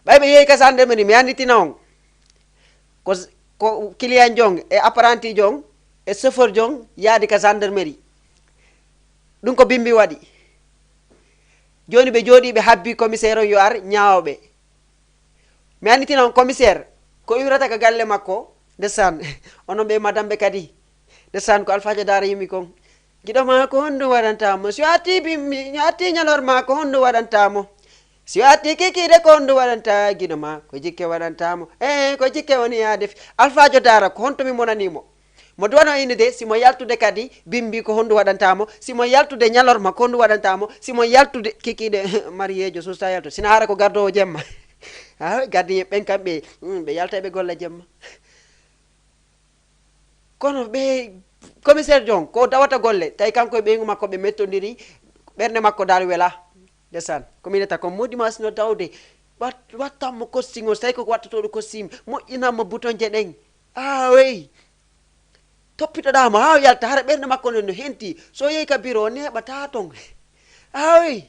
ɓay ɓe yeehi ka gendarmerie mi anditina on ko client jong e apprenti jong e chauffeur jong yaadi ka gendarmerie ɗum ko bimbi waɗi joni ɓe jooɗi ɓe habbi commissaire on yo ar ñawoɓe mi anditina on commissaire ko iwrata ka galle makko ndesan onon ɓe madame ɓe kadi ndesan ko alphajo dara yimi kon giɗoma ko honɗum waɗantamo si atti bimbi atti ñalorma ko honɗum waɗantamo si atti kikiɗe ko honɗum waɗanta giɗoma ko jikke waɗantamo ko jikke woni ya defi alphajo dara ko hontomi monanimo mo duwano inde de simo yaltude kadi bimbi ko honɗum waɗantamo simo yaltude ñalorma ko honɗum waɗantamo simo yaltude kikiɗe mariejo susta yaltu sina hara ko gardowo jemma gardiyen ɓen kamɓe ɓe yalta ɓe golla jemma kono ɓe commissaire jon ko dawata golle tawi kanko e ɓeygu makko ɓe mettodiri ɓernde makko dal wela ndesan komineta ko modimasi no dawde wattanmo costume o so tawi koko wattatoɗo costume moƴƴinanmo bouton je ɗen wey toppitoɗamo ha yalta hara ɓernde makko no henti so yeehi ka bureau o neɓata ton ay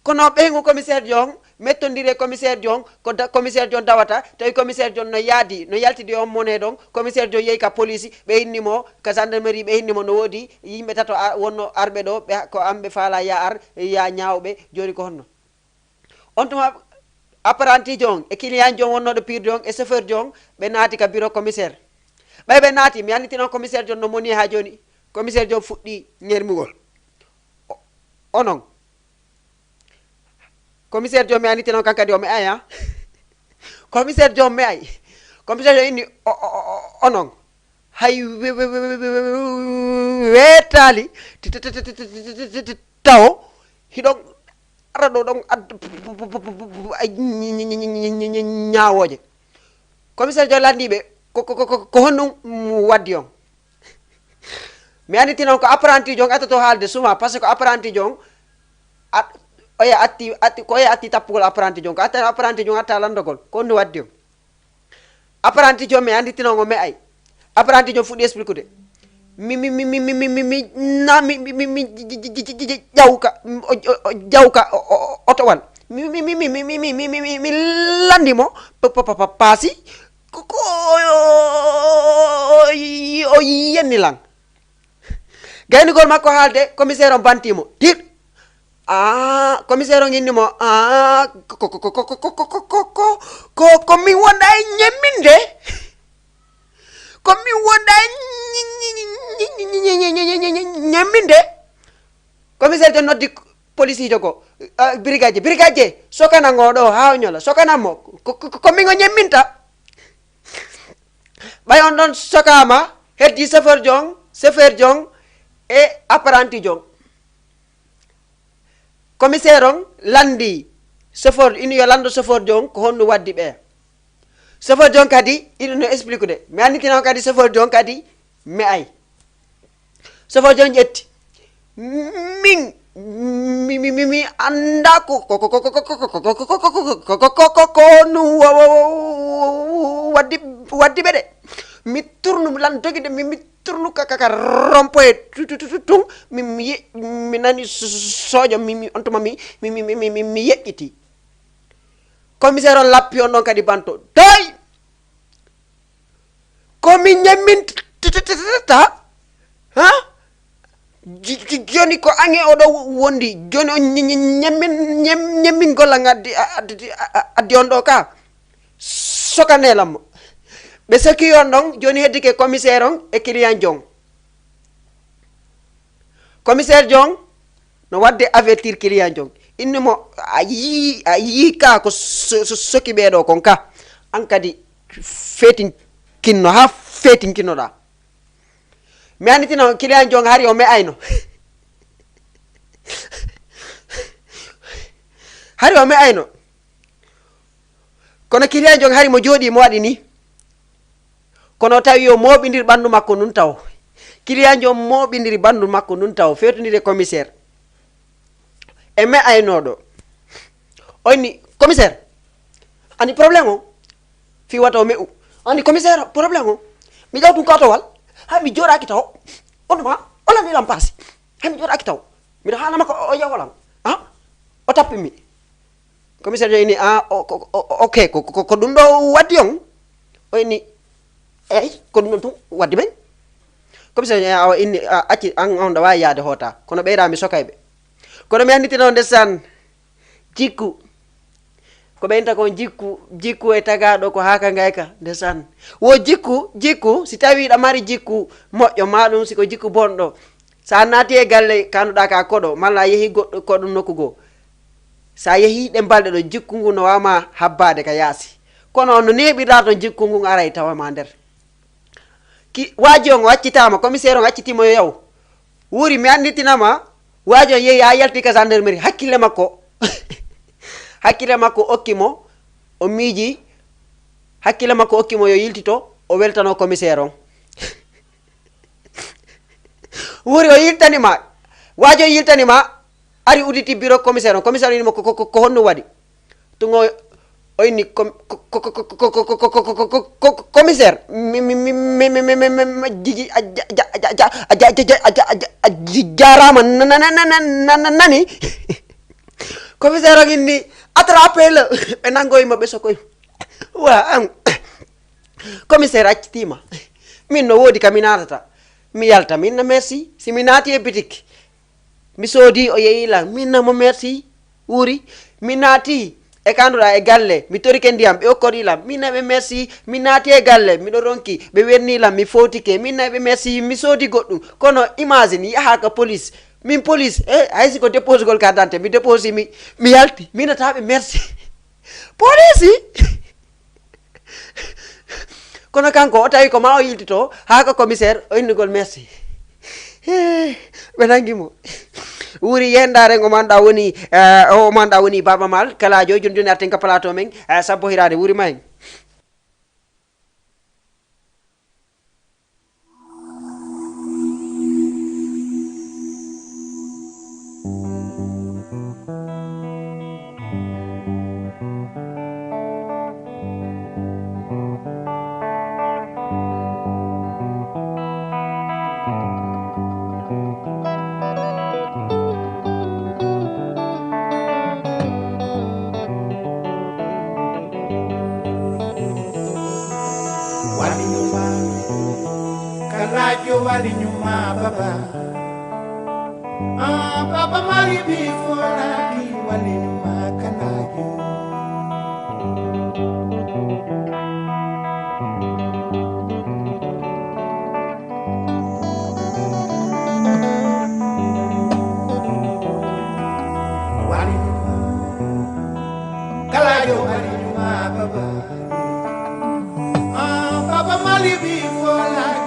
kono ɓeygu commissaire Diong mettondire commissaire Diong ko commissaire Diong dawata tawi commissaire Diong no yaltidi on mone ɗon commissaire Diong yeehi ka police ɓe hinnimo ka gendarmerie ɓe hinnimo no woodi yimɓe tato wonno arɓe ɗo ko amɓe faala ya ñaawɓe joni ko honno on tuma apprenti Diong e client Diong wonnoɗo pire Diong e chauffeur Diong ɓe naati ka bureau commissaire ɓe naati mi annditi noon commissaire Diong no moni ha joni commissaire Diong fuɗɗi ñermugol onon commissaire Diong mi annditi noon kankadi o me ay commissaire Diong me ay commissaire Diong inni onon hay weetaali taw hiɗon ara ɗo ɗon ñaawoje commissaire Diong landiɓe ko honɗum waddi on mi annditi noon ko apprenti Diong atoto haalde souvent par ce que ko apprenti Diong oya atti tappugol apprenti Diong ko atta apprenti Diong atta landogol ko honɗum waddi on apprenti Diong mi annditi noon o me ay apprenti Diong fuɗɗi expliquede mi jawka otowal mi landimo paasi ko o yenni lan gaynugol makko haalde commissaire on bantimo tir commissaire on innimo ko min wonɗa e ñemminde komi wonɗa ñemminde commissaire Diong noddi policijo ko brigadier sokanan oɗo ha ñola sokananmo komin o ñemminta ɓay on ɗon sokama heddi chauffeur Diong e apprenti Diong commissaire on landi chauffeur ini yo lando chauffeur Diong ko honɗum waddi ɓe chauffeur Diong kadi iɗum no explique de mi annditi noon kadi chauffeur Diong kadi me ay chauffeur Diong ƴetti mi anda ko nu waddi ɓe de mi tournu lan togide mi tournu kaka rompoye tun mi nani sojo on tuma mi yeƴƴiti commissaire on lappi on ɗon kadi banto doy komi ñemmintata joni ko ange oɗo wondi joni o ñemmin gollal addi on ɗo ka sokanelammo ɓe soki on ɗon joni heddi ke commissaire on e client Diong commissaire Diong no wadde avertir client Diong innimo a yii ka ko soki ɓeɗo kon ka an kadi feetinkinno ha feetinkinnoɗa mi annditino client Diong hari o me ayno hari o me ayno kono client Diong hari mo jooɗi mo waɗi ni kono tawi o mooɓidir ɓanndu makko nun taw client Diong mooɓidiri ɓanndu makko nun taw fewtodire commissaire e me aynoɗo o inni commissaire andi probléme o fi wata o me'u andi commissaire probléme o mi ƴawtum kotowal ha mi jooɗaki taw onuma o lamilam paasi ha mi jooɗaki taw miɗa haalama ko o yawolam o tappimi commissaire jo inni ok ko ɗum ɗo waddi on o inni eyyi ko ɗum ɗon tum waddi ɓen commissaire o inni acci on ɗo wawi yaade hoota kono ɓeydami sokayɓe kono mi annditino ndesan jikku ko ɓeynta kon jikku e tagaɗo ko haka gayka ndesan wo jikku si tawi ɗa mari jikku moƴƴo ma ɗum siko jikku bonɗo sa naati e galle kanuɗa ka koɗo malla a yeehi goɗɗo koɗo nokku goo sa yeehi ɗe balɗe ɗo jikku ngu no wawma habbade ka yaasi kono no neɓirɗa ton jikku ngu aray tawama nder waaji on o accitama commissaire on accitima yo yaw wuuri mi anditinama waaji on yeehi ha yalti ka gendarmerie hakkille makko okkimo o miiji hakkille makko okkimo yo yiltito o weltano commissaire on wuuri o yiltanima waaji o yiltanima ari uditi bureau commissaire on inimo ko honno waɗi tungo oyni commissaire jarama nani commissaire a inni attrapé le ɓe nangoyima ɓe sokoy wa commissaire accitima min no woodi kami natata mi yalta minna merci si mi naati e bitik mi soodi o yeyila minna mo merci wuri mi naati e kanduɗa e galle mi torike ndiyam ɓe okkodilam minna ɓe merci mi naati e galle miɗo ronki ɓe wernilam mi fotike minna ɓe merci mi soodi goɗɗum kono imagine yaha ka police min police haysi ko dépose gol carte d'identité mi dépose mi yalti minataɓe merci police kono kanko o tawi ko ma o yiltito ha ko commissaire o innugol merci ɓe nangimo wuri yendare o manɗa woni Baba Mal kalajo joni arten ka plateau men sabbo hirade wuri ma hen Kalajo walinyuma baba Baba Mali before I walinyuma kalajo walinyuma kalajo walinyuma baba Baba Mali before I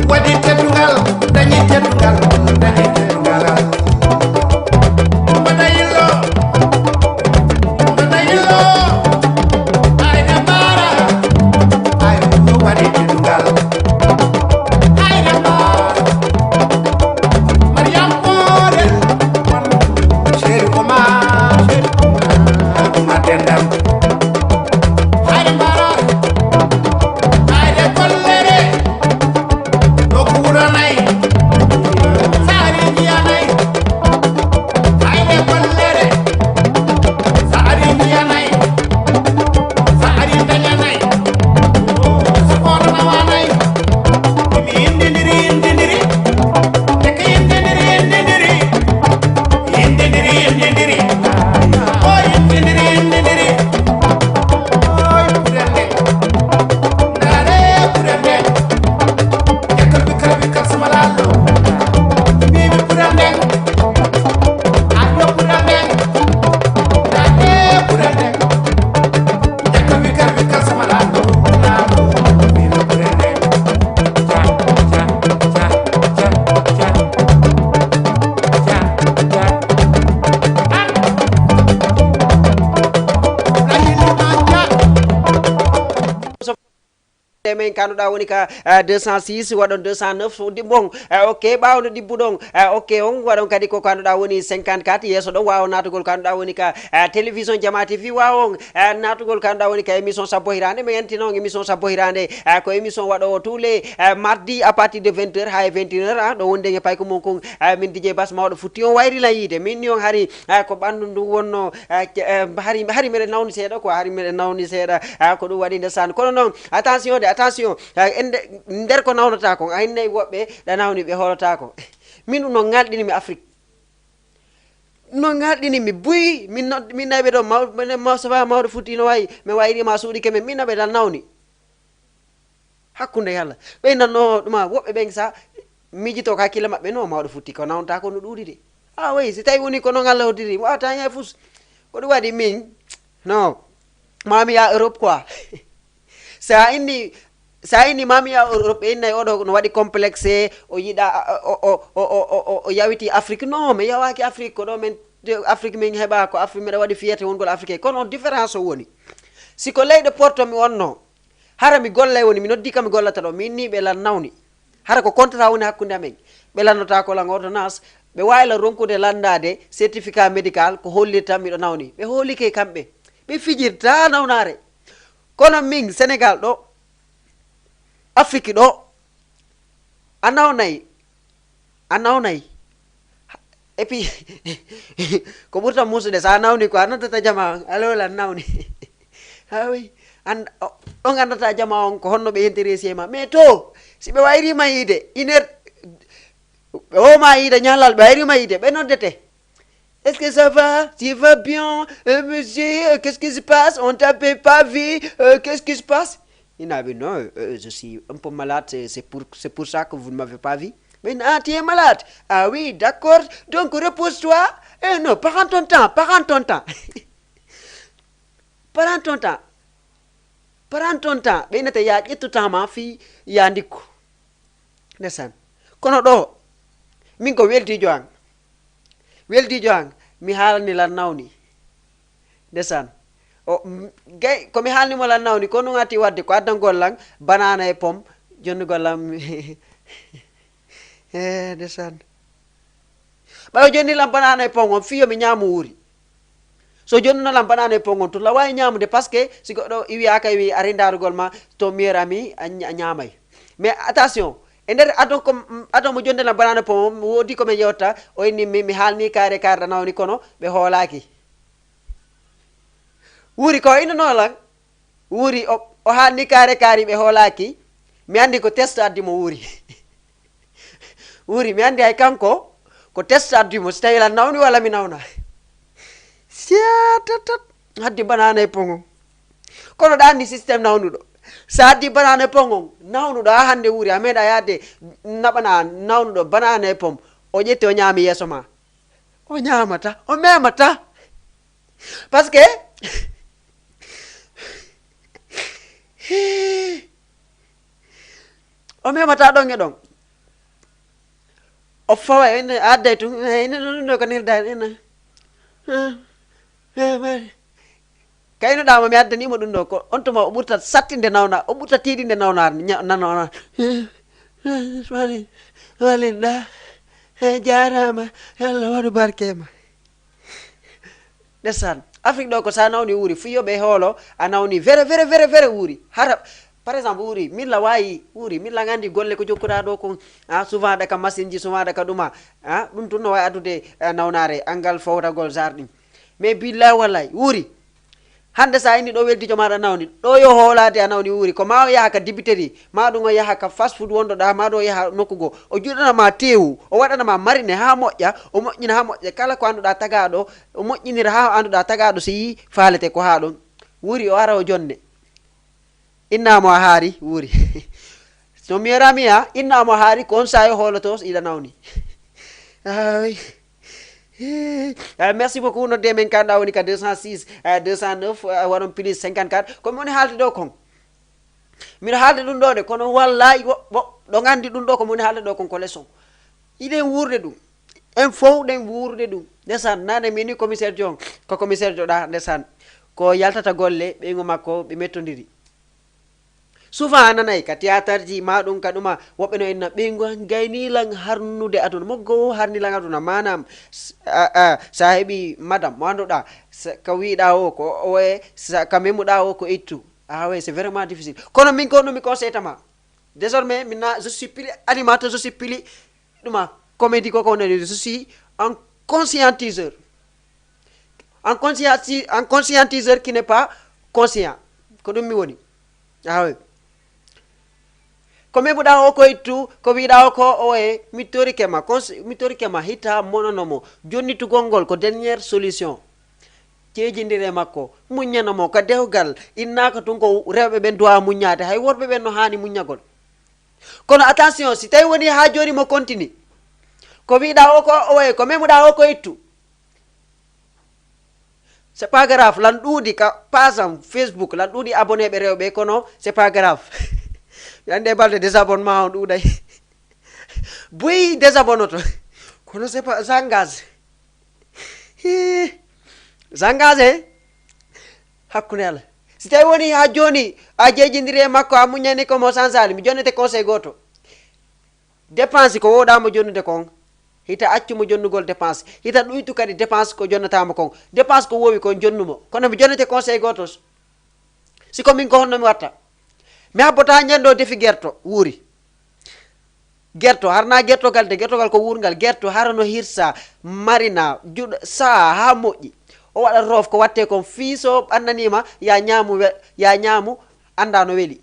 Wadi tetugal, dañuy tetugal, dañuy tetugal. Madayilo, madayilo. Ay na mara, ay wadi tetugal. Ay na mara, Mariam Pore, Chéri Omar, Omar Dendam. Ay na mara, ay de kollere. Dokuranay, Sari Dianay, ay de kollere. Sari Dianay, Sari Dañanay, Sakona Nawanay. Imi indindiri, Eke indindiri. Indindiri. Oh, indindiri. Oh, purende. Nare purende. Jakal bikal sama lalo. Bibi purende. Ado purende. Nare purende. Jakal bikal sama lalo. Bibi purende. Ja. men kanuɗa woni ka 206 waɗon 209 so dibbon ok ɓawde dibbuɗon ok on waɗon kadi ko kanuɗa woni 54 yesso ɗon wawa natugol kanuɗa woni ka télévision Jama TV wawon natugol kanuɗa woni ka émission sabbo hirande mi yanti noon émission sabbo hirande ko émission waɗo tous les mardi à partir de 20h ha 21h ɗo wonde e payko mon kon min DJ Bass mawɗo futti on wayrila yiide min ni on hari ko ɓandu ndu wonno hari meɗen nawni seeɗa ko hari meɗen nawni seeɗa ko ɗum waɗi ndesan kono noon attention nder ko nawnata ko aynnayi woɓɓe ɗa nawni ɓe holotako min ɗum no ngalɗinimi Afrique no ngalɗinimi buyi min naɓe ɗo mawsafa mawɗo futti no wayi mi wayrima suuɗi kemen min naɓe ɗan nawni hakkunde yalla ɓey nanno ɗuma woɓɓe ɓen sa mijito ko hakkille maɓɓe no mawɗo futti ko nawnata ko no ɗuuɗi de oui si tawi woni ko noon Allah hoddiri wawata ñay fus ko ɗum waɗi min non mami ya Europe quoi sa inni mami ya Europe innayi oɗo no waɗi complexe o yiɗa o yawiti Afrique non mi yawaki Afrique ko ɗo men Afrique min heɓa ko Afrique miɗa waɗi fiyete wongol Afrique kono différence o woni siko leyɗe Porto mi wonno hara mi gollay woni mi noddi kam mi gollata ɗo min ni ɓe lan nawni hara ko contrat woni hakkude amen ɓe lannota ko lan ordonnance ɓe wayla ronkude landade certificat médical ko hollirta miɗo nawni ɓe hollike kamɓe ɓe fijirta nawnare kono min Sénégal ɗo Afrique ɗo a nawnayi et puis ko ɓurta musude sa nawni ko a noddata jama alola nawni oui on andata jama on ko honno ɓe intéressé ma mais to si ɓe wayrima yiide ɓe woma yiide ñallal ɓe wayrima yiide ɓe noddete est-ce que ça va? Tu vas bien? Monsieur, qu'est-ce qui se passe? On t'avait pas vu? Qu'est-ce qui se passe? Il n'a dit non, je suis un peu malade, c'est pour ça que vous ne m'avez pas vu. Mais non, tu es malade. Ah oui, d'accord. Donc repose-toi. Non, prends ton temps. Prends ton temps. Mais il y a tout temps, ma fille, il y a un dico. Nesan. Kono do, minko welti joang. Mi haalni lan nawni ndesan o gay komi haalnimo lan nawni ko no ngati wadde ko addangol lan banana e pom jonnugol lam ndesan ɓayo jonni lam banana e pom on fiyo mi ñaamu wuuri so jonnuno lam banana e pom on to la wawi ñaamude par ce que si goɗɗo iwiyaka wi ari darugol ma to miyerami a ñaamay mais attention e nder adon mo jonde lam banana pom wodi ko men yewta o inni mi haalni kaare ɗa nawni kono ɓe hoolaki wuuri ko innono lan wuuri o haalni kaari ɓe hoolaki mi andi ko test addimo wuuri wuuri mi andi hay kanko ko test addimo so tawi lan nawni walla mi nawna siatatat haddi banana e pom kono ɗa andi systéme nawnuɗo sa addi banana e pom on nawnuɗo ha hande wuuri a meeɗa yadde naɓana nawnuɗo banana e pom o ƴetti o ñaami yeeso ma o ñamata o memata par ce que o memata ɗon e ɗon o fawa ene adday tun ene ɗum ɗo ko nirdaade ene kayno ɗama mi addanimo ɗum ɗo ko on tuma o ɓurtat sattinde nawna o ɓurtat tiiɗinde nawnar nanona walinɗa jarama Allah waɗu barkema ndesan Afrique ɗo ko sa nawni wuuri fiyoɓe hoolo a nawni vere wuuri hara par exemple wuuri milla wawi wuuri milla gandi golle ko jokkuɗa ɗo ko souvent ɗaka machine ji souvent ɗaka ɗuma ɗum tun no wawi addude nawnare angal fowtagol jardin mais billahi wallahi wuuri hande sa inni ɗo weldijo maɗa nawni ɗo yo hoolade a nawni wuuri ko ma o yaha ka dibiteri ma ɗum o yaha ka fast food wonɗoɗa ma ɗo o yaha nokkugo o juɗanama tewu o waɗanama marine ha moƴƴa o moƴƴina ha moƴƴa kala ko annduɗa tagaɗo o moƴƴinira ha annduɗa tagaɗo so yi faalete ko ha ɗon wuuri o ara o jonne innamo a haari wuuri so mi yarami innamo a haari ko on sayo hooloto iɗa nawni merci beaucoup nodde men kanɗa woni ka 206 209 waɗon plus 54 komi woni haalde ɗo kon miɗo haalde ɗum ɗo de kono wallahi woɓɓo ɗo gandi ɗum ɗo komi woni haalde ɗo kon ko leçon iɗen wurde ɗum en fowɗen wurde ɗum ndesan nane mini commissaire jon ko commissaire joɗa ndesan ko yaltata golle ɓeygu makko ɓe mettodiri souvent a nanayi ka théâtre ji ma ɗum ka ɗuma woɓɓe no enna ɓeygu gaynilan harnude aduna moggo harnilan aduna manam sa heeɓi madame mo annduɗa ko wiɗa o ko oye ka memuɗa o ko ittu ouais c'est vraiment difficile kono min ko ɗumi conseil tama désormais mina je suis plus animateur je suis plus ɗuma comédie koko wonani je suis un conscientiseur un conscientiseur qui n'est pas conscient ko ɗum mi woni ouais ko memuɗa o ko ittu ko wiɗa o ko oye mi torikema hita mononomo jonnitugol ngol ko dernière solution ceejidire makko muññanomo ko dewgal innaka tun ko rewɓe ɓen duwa muññade hay worɓe ɓen no hani muññagol kono attention si tawi woni ha joni mo continue ko wiɗa o ko oye ko memuɗa o ko ittu c'est pas grave lan ɗuuɗi ka pasam Facebook lan ɗuuɗi abonné ɓe rewɓe kono c'est pas grave yande balde désabonnement on ɗuuɗay boyi désabonnoto kono c'est pas s'engage hakkude Allah si tawi woni ha joni a jejidiri e makko a muñani ko mo sansali mi jonnete conseil goto dépense ko woɗamo jonnude kon hita accumo jonnugol dépense hita ɗuytu kadi dépense ko jonnatamo kon dépense ko wowi kon jonnumo kono mi jonnete conseil goto siko min ko honno mi watta mi habbota ñande o defi gerto wuuri gerto harna gertogal de gertogal ko wuurgal gerto harano hirsa marina juɗa sa ha moƴƴi o waɗa roof ko watte kon fiiso ɓannanima ya ñaamu anda no weeli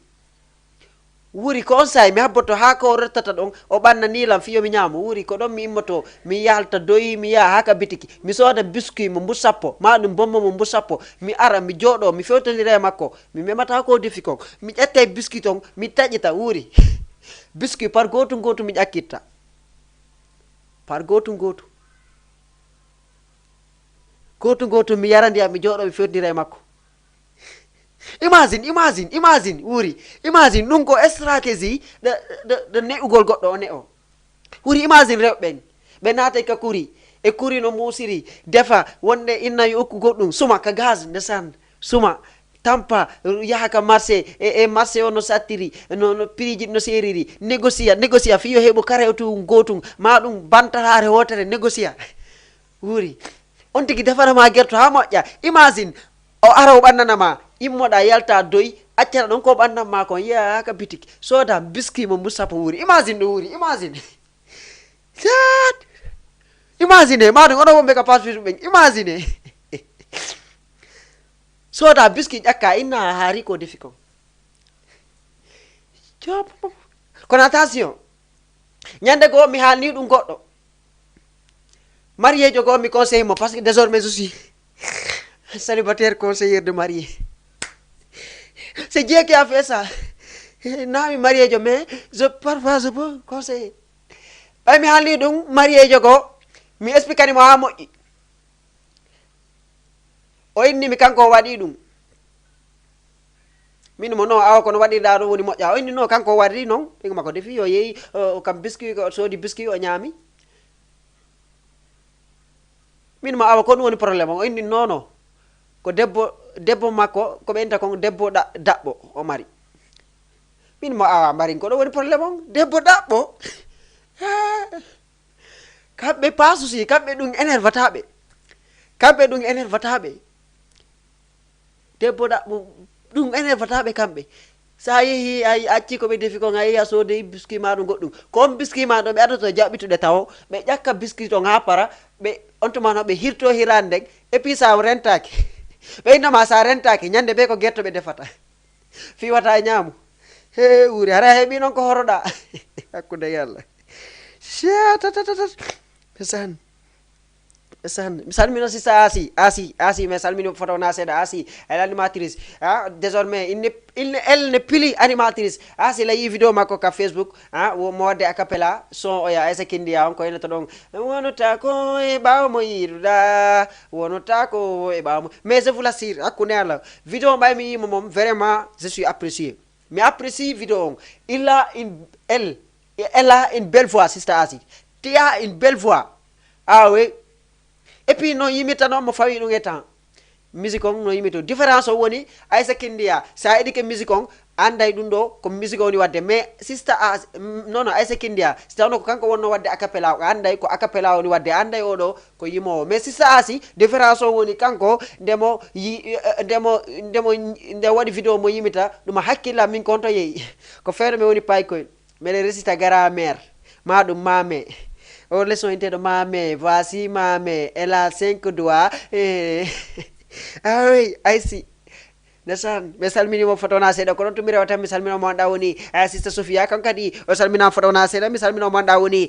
wuuri ko on sayi mi habboto ha ko rettata ɗon o ɓannanilam fiyo mi ñaamu wuuri ko ɗon mi immoto mi yalta doyi mi yaha ha ka bitiki mi sooda biscuit mo mbu sappo ma ɗum bomma mo mbu sappo mi ara mi jooɗo mi fewtodira e makko mi memata ko defi kon mi ƴette biscuit ton mi taƴita wuuri biscuit par goto mi ƴakkitta par goto mi yara ndiyam mi jooɗo mi fewtodira e makko imagine wuuri imagine ɗum ko stratégie de ne'ugol goɗɗo o ne'o wuuri imagine rewɓe ɓe naatay ka kuri e kuri no muusiri defa wonde innayi okku goɗɗum suma ka gaz ndesan suma tampa yaha ka marché e marché o no sattiri no prix ji no seriri négocia fiyo heeɓo karetu gotum ma ɗum bantatare wotere négocia wuuri on tigi defanama gerto ha moƴƴa imagine o ara o ɓannanama immoɗa yalta doyi accata ɗon ko ɓannanma kon yiya ka bitiki soda biscuit mo musappo wuuri imagine ɗo wuuri imagine maɗum oɗo wonɓe ka pasfit ɓen imagine soda biscuit ƴakka inna haari ko defi kon kono attention ñande goo mi haalni ɗum goɗɗo marié jo goo mi conseille mo par ce que désormais je suis célibataire conseillère de marié c'est Dieu qui a fait ça nami marié jo mais parfois je peux conseiller ɓay mi haalni ɗum marié jo goo mi expliquanimo ha moƴƴi o innimi kanko waɗi ɗum min mo non awa kono waɗirɗa ɗum woni moƴƴa o inni non kanko waɗi noon ɓiga makko defi o yeehi kam biscuit o soodi biscuit o ñaami min mo awa ko ɗum woni probléme o inni nono ko debbo makko ko ɓenta kon debbo daɓɓo o mari min mo awa mbarin ko ɗo woni probléme on debbo daɓɓo kamɓe pasusi kamɓe ɗum énervataɓe debbo daɓɓo ɗum énervataɓe kamɓe sa yeehi a acci koɓe defi kon a yeehi a soodei biscuit ma ɗum goɗɗum kon biscuit ma ɗo ɓe addoto jaɓɓitude taw ɓe ƴakka biscuit on ha para ɓe on tumano ɓe hirto hirande ndeg et puis sa rentaki ɓe innama sa rentaki ñande ɓe ko guerto ɓe defata fiwata ñaamu he uri hara heeɓi noon ko horoɗa hakkude yalla pesan mi salmino sista asi mi salmini photo na seeɗa asi elle animatrice désormais elle ne pili animatrice asi layi vidéo makko ka Facebook mo wadde acapella son oya Aissa Kindiya on ko ene to ɗon wonota ko e ɓawmo yiruɗa wonota ko e ɓawmo mais je vous l'assure hakkude Allah vidéo ɓay mi yima mom vraiment je suis apprécié mi apprécie vidéo on elle a une belle voix sista asi tu as une belle voix oui et puis no yimita noon mo fawi ɗum e temps musique on no yimito différence o woni Aissa Kindiya sa eɗike musique on anday ɗum ɗo ko musique o woni wadde mais sista non Aissa Kindiya si tawno ko kanko wonno wadde acapella o anday ko acapella woni wadde anday oɗo ko yimowo mais sista asi différence o woni kanko nde waɗi vidéo mo yimita ɗum hakkilla min kon to yeeyi ko feere mi woni paykoyl mbeɗa resita grammaire ma ɗum mame o leçon inteɗo mame voici mame elle a 5 doigts oui aysi ndesan ɓe salminimo fotona seeɗa ko ɗon tumi rewa tan mi salminoma monɗa woni sista Sofia kan kadi o salminama fotona seeɗa mi salminoma monɗa woni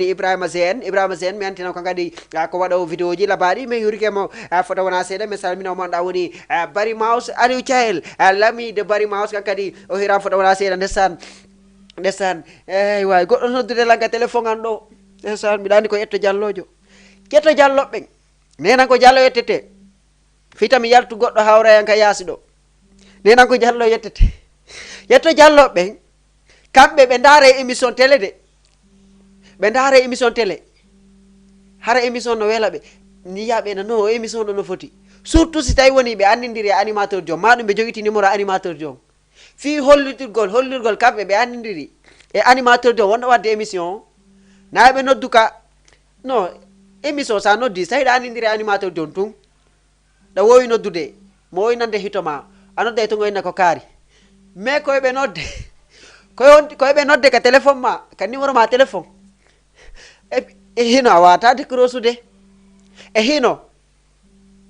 Ibrahima Zene mi antina kan kadi ko waɗo vidéo ji labaɗi mi yurikemo photo wona seeɗa mi salminoma monɗa woni Bari Mouse Aliou Thiael l'ami de Bari Mouse kan kadi o hiram photo wona seeɗa ndesan way goɗɗo noddude lagga téléphone an ɗo ndesan mbiɗa andi ko ƴetto jallojo ƴetto jalloɓe nenan ko jallo yettete fita mi yaltu goɗɗo hawrayanka yaasi ɗo nenan ko jallo yettete ƴetto jalloɓe kamɓe ɓe ndaare émission télé de ɓe ndaare émission télé hara émission no weela ɓe niyaɓe no émission ɗo no foti surtout si tawi woni ɓe andidiri e animateur jom maɗum ɓe joguiti numéro animateur jom fi hollirgol kamɓe ɓe andidiri e animateur jom wonɗo wadde émission na ɓe noddu ka non émission sa noddi so tawi ɗa andidiri e animateur jom tun ɗa wowi noddude mo wowi nande hitoma a nodda e to goyna ko kaari mais koyeɓe nodde koyeɓe nodde ka téléphone ma ka numéro ma téléphone e hino a wata décrosude e hino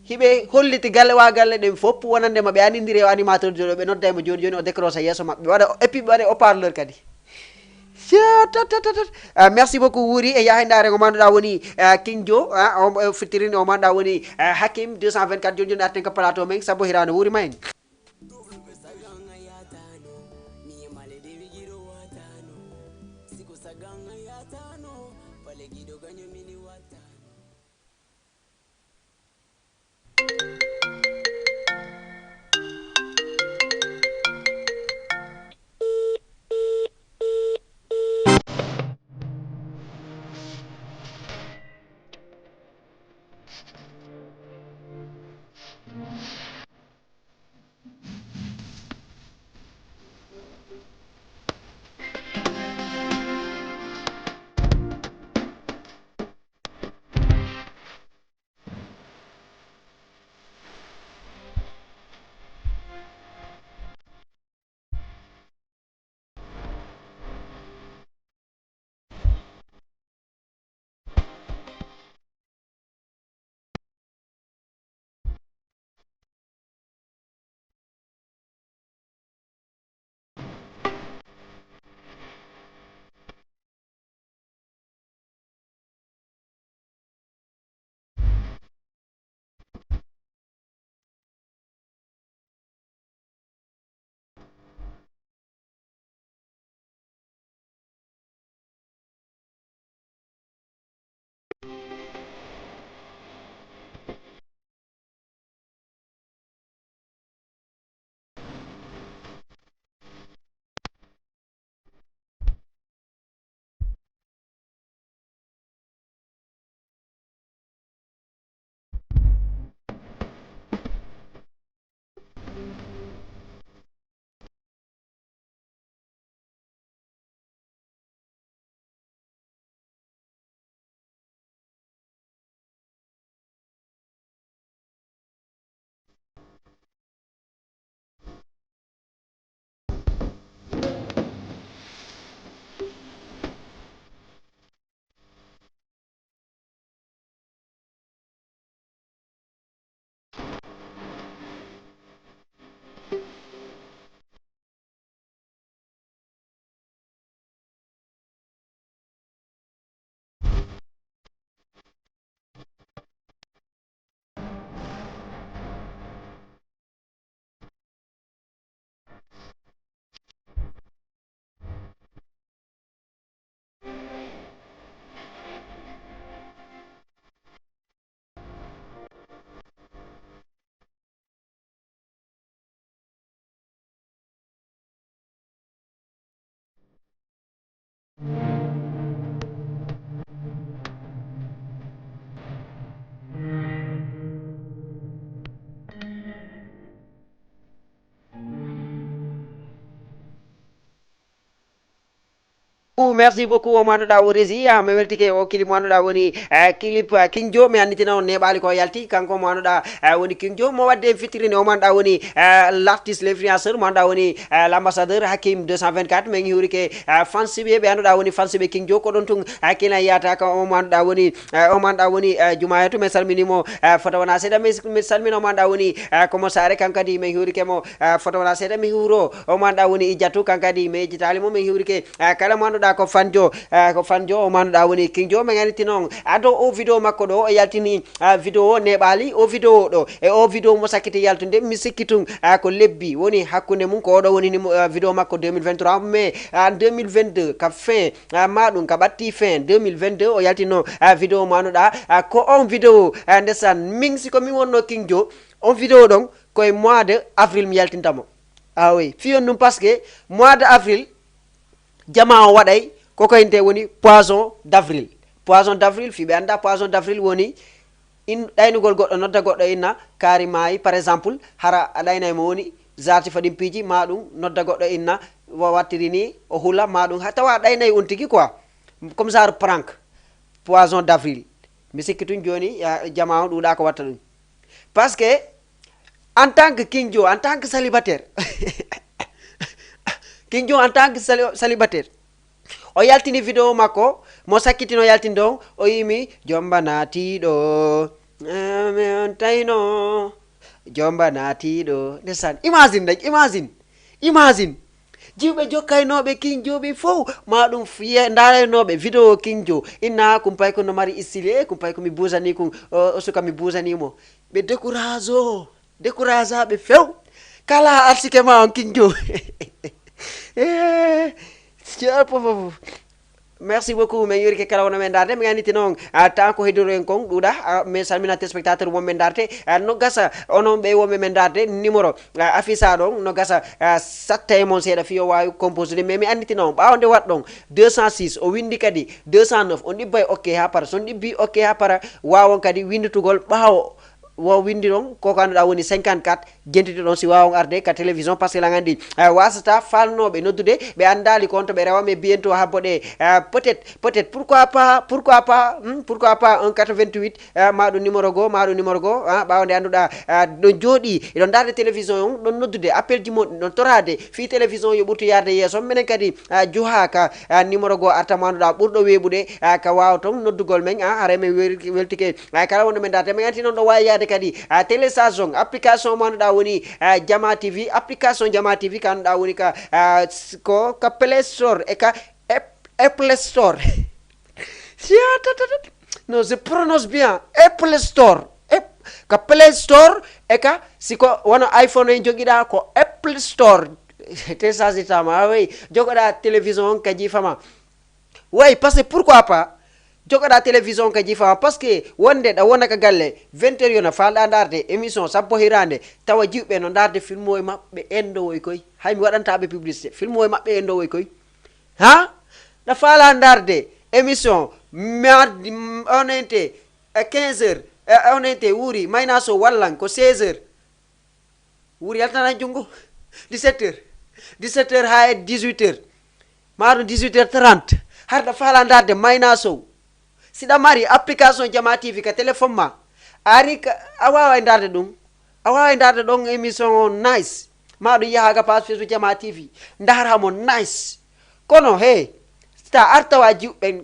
hiɓe holliti galle ɗen fof wonandema ɓe andidiri e animateur jo ɗo ɓe nodda mo joni o décroche yeeso mabɓe ɓe waɗa et puis ɓe waɗa haut parleur kadi merci beaucoup Wuri e yaha ndare ko manduɗa woni King Jo o fittirini o manduɗa woni Hakim 224 joni arten ko plateau men sabo hirano Wuri ma en merci beaucoup o manduɗa o rési mi weltike o clip manduɗa woni clip King Joe mi anditina on neɓali ko yalti kanko manduɗa woni King Joe mo wadde fitirine o manduɗa woni l'artiste l'influenceur manduɗa woni l'ambassadeur Hakim 224 min hiwrike fansiɓe ɓe anduɗa woni fansiɓe King Joe ko ɗon tun hakkila yiyata ko o manduɗa woni Jumayatu min salminimo foto wona seeɗa mi salmina o manduɗa woni komo sare kankadi min hiwrike mo foto wona seeɗa mi hiwro o manduɗa woni Ijatu kankadi mi ejjitali mo min hiwrike kala manduɗa ko fanjo o manduɗa woni King Joe min aniti noon ado o vidéo makko ɗo o yaltini vidéo o neɓali o vidéo ɗo e o vidéo mo sakkiti yaltude mi sikki tun ko lebbi woni hakkude mum ko oɗo woni vidéo makko 2023 mais 2022 ka fin maɗum ka ɓatti fin 2022 o yaltino vidéo manduɗa ko on vidéo ndesan min siko min wonno King Joe on vidéo ɗon koye mois de avril mi yaltintamo oui fiyon ɗum par ce que mois de avril jama o waɗay koko inte woni poisson d'avril fiɓe anda poisson d'avril woni ɗaynugol goɗɗo nodda goɗɗo inna kaari maayi par exemple hara a ɗaynay mo woni jarti faɗin piiji maɗum nodda goɗɗo inna wattiri ni o hula maɗum tawa ɗaynayi on tigui quoi comme ça prank poisson d'avril mi sikki tun joni jama o ɗuuɗa ko watta ɗum par ce que en tant que King Joe en tant que célibataire King Joe en tant que célibataire o yaltini vidéo makko mo sakkitino yaltini ɗon o yimi jomba naatiɗo on tayno jomba naatiɗo ndesan imagine jiwɓe jokkaynoɓe King Joe ɓe fof maɗum fiye daraynoɓe vidéo King Joe inna kumpay ko no mari style kumpay komi busani kum o suka mi busanimo ɓe décourage aɓe few kala arsike ma on King Joe merci beaucoup min yurike kala wono men darde mi anditi noon tan ko hediro en kon ɗuuɗa min salmina téléspectateur wonɓe darde no gasa onon ɓe wonɓe men darde numéro afficha ɗon no gasa satta e mon seeɗa fiyo wawi composé de mais mi anditi noon ɓawde wat ɗon 206 o windi kadi 209 on ɗibbay ok ha para son ɗibbi ok ha para wawon kadi windutugol ɓawo wo windi ɗon koko anduɗa woni 54 jentiti ɗon si wawon arde ka télévision par ce que lan andi wasata falnoɓe noddude ɓe andali kon to ɓe rewame bientôt habboɗe peut-être pourquoi pas 188 maɗum numéro go ɓawde anduɗa ɗon jooɗi eɗon darde télévision on ɗon noddude appel ji moɗon ɗon torade fi télévision yo ɓurtu yarde yeeso minen kadi joha ka numéro go artamo anduɗa ɓurɗo weeɓude ka wawa ton noddugol men haara men weltike kala wonde men darde men anti noon ɗo wawi yaade kadi télécharge application manduɗa woni Jama TV application Jama TV kanduɗa woni ka Play Store e ka Apple Store non je prononce bien Apple Store ka Play Store e ka siko wono iPhone en joguiɗa ko Apple Store télécharge tama way jogoɗa télévision on ka jifama way parce que pourquoi pas jogoɗa télévision ka jifama par ce que wonde ɗa wona ka galle 20 heures yona falɗa darde émission sappo hirande tawa jiwɓe no darde film o e maɓɓe endowoy koy hay mi waɗantaɓe publicité film o e maɓɓe endowoy koy ha ɗa faala darde émission mardi onente 15 heures onente wuuri maynaso wallan ko 16 heures wuuri yaltana junggo 17 heures ha e 18 heures maɗum 18 heures 30 har ɗa faala darde maynasow siɗa mari application Jama TV ka téléphone ma ari a wawa darde ɗum a wawa darde ɗon émission o nice maɗum yaha ga page Facebook Jama TV daramo nice kono he ta artawa jiwɓen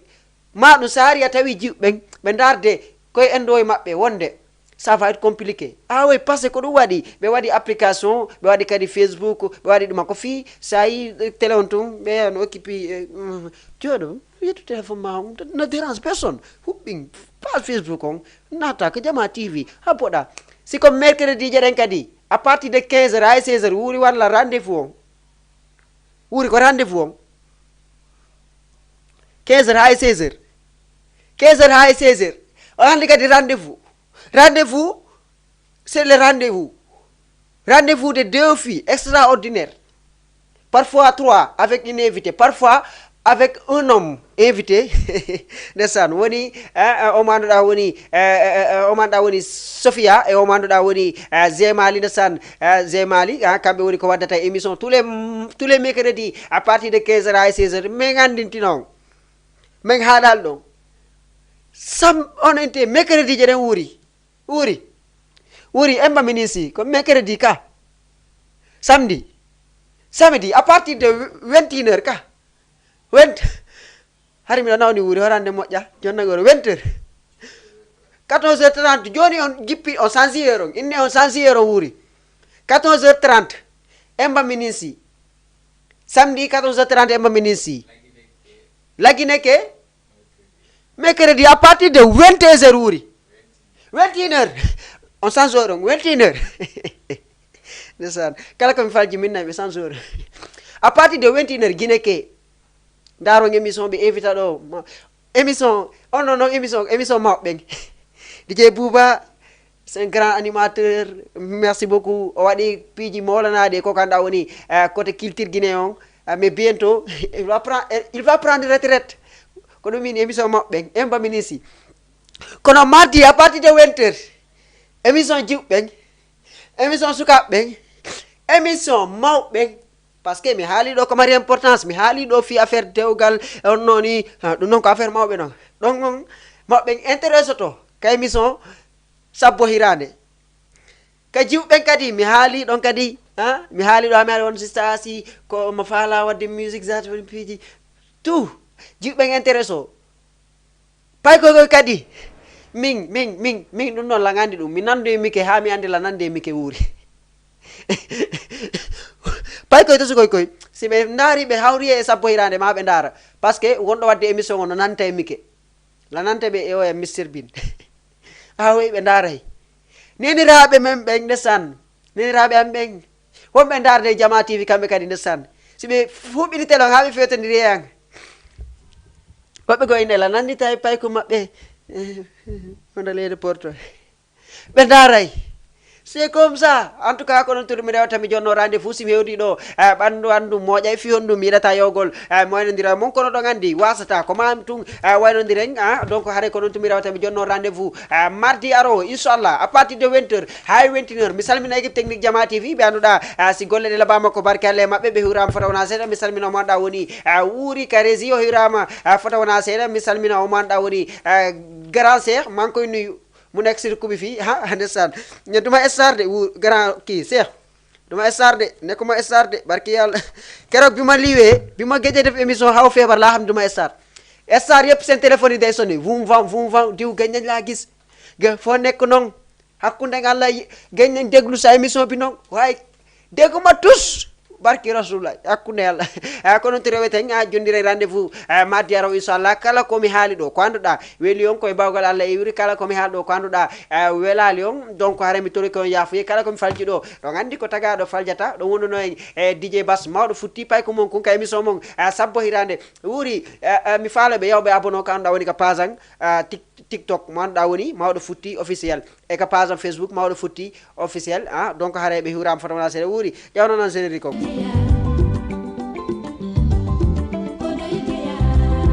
maɗum sa ari a tawi jiwɓen ɓe darde koye endo e maɓɓe wonde ça va être compliqué oui parce que ko ɗum waɗi ɓe waɗi application ɓe waɗi kadi Facebook ɓe waɗi ɗuma ko fi sa yi télé on tun ɓe no occupi joɗo yetto téléphone ma no dérange personne huɓɓin page Facebook on nata ko Jama TV ha boɗa si comme mercredi jeɗen kadi à partir de 15 heures hay 16 heures wuuri walla rendez-vous on wuuri ko rendez-vous on 15 heures hay 16 heures 15 heures hay 16 heures o hande kadi rendez-vous c'est le rendez-vous de 2 filles extraordinaires parfois 3 avec une invitée parfois avec un homme invité ndeysaan woni o manduɗa woni Sophia e o manduɗa woni Zemali ndeysaan Zemali kamɓe woni ko waddata émission tous les mercredis à partir de 15h à 16h min andintinon min haaɗal ɗon sam on ente mercredi je ɗen wuri emba minisi ko mercredi ka samedi à partir de 21h ka hari miɗo nawni wuri horande moƴƴa jonnagoro 20h 14h30 joni on jippi on changi heure on inni on changi heure on wuri 14h30 emba minisi samedi 14h30 emba minisi lagineke mercredi à partir de 21h wuri 21h on change heure on 21h ndeysaan kala komi falji minna ɓe change heure à partir de 21h guineke ndaron émission ɓe invita ɗo émission on non émission mawɓe DJ Bouba c'est un grand animateur merci beaucoup o waɗi piiji molanaɗe ko ganduɗa woni côté culture guinéen on mais bientôt il va prendre retraite ko ɗum min émission mawɓe emba minisi kono mardi à partir de 20h émission jiwɓe émission sukaɓe émission mawɓe par ce que mi haali ɗo ko mari importance mi haali ɗo fi affaire dewgal on nooni ɗum noon ko affaire mawɓe noon ɗon on mawɓe intéresse to ka émission sabbo hirande ka jiwɓen kadi mi haali ɗon kadi mi haali ɗo hami haali won sistasi ko mo faala wadde musique zat woni piiji tout jiwɓen intéresse o pay koy kadi min ɗum noon la gandi ɗum mi nandu mike ha mi andi la nande mike wuuri pay koy to sukoy si ɓe ndaari ɓe hawri e sabbo hirande ma ɓe ndaara par ce que wonɗo wadde émission o no nanta e mike la nante ɓe e o e Mr Bin hawoy ɓe ndaaray neniraɓe men ɓen ndesan neniraɓe am ɓen wonɓe ndaarde Jama TV kamɓe kadi ndesan si ɓe fuɓɓini télé ha ɓe fewtodiri yan woɓɓe ko inde la nandita e pay ko maɓɓe hono leyde porto ɓe ndaaray c'est comme ça en tout cas ko non turmi rewta mi jonno rendez-vous si mi hewdi ɗo ɓandu andu moƴa e fiyon ɗum mi yiɗata yowgol waynodira mon kono ɗon andi wasata ko mam tun waynodiren donc haare ko non tumi rewta mi jonno rendez-vous mardi aro inchallah à partir de 20h hay 21h mi salmina équipe technique Jama TV ɓe anduɗa si golle ɗe labama ko barke Allah e mabɓe ɓe hiwrama fota wona seeɗa mi salmina o manɗa woni wuuri karesi o hiwrama fota wona seeɗa mi salmina o manɗa woni grand cheikh mankoye nuyu mu nekk si kubi fii ndeysaan ne duma star de wu grand kii Cheikh duma star de nekkuma star de barki yàlla keroog bi ma liiwee bi ma gëjee def émission xaw feebar laa xam duma star yëpp seen téléphone yi day sonné vum vam diw gëj nañ laa gis ga foo nekk noonu hakkunde nga Allah gëj nañ déglu sa émission bi noonu waaye dégguma tous barki rasulullah hakkunde yàlla kono to reweten jondire rendez-vous mardi aro inchallah kala komi haali ɗo ko annduɗa weeli on koye bawgal Allah e wuri kala komi haali ɗo ko annduɗa welali on donc hare mi tori ko yaafuye kala komi falji ɗo ɗon andi ko tagaɗo faljata ɗon wonduno en DJ Bass mawɗo futti pay ko mon kun ka émission mon sabbo hirande wuuri mi faala ɓe yawɓe abono ko annduɗa woni ka page an TikTok mo annduɗa woni mawɗo futti officiel e ka page an Facebook mawɗo futti officiel donc hare ɓe hiwrama fota wona seeɗa wuuri ƴewnonon générique o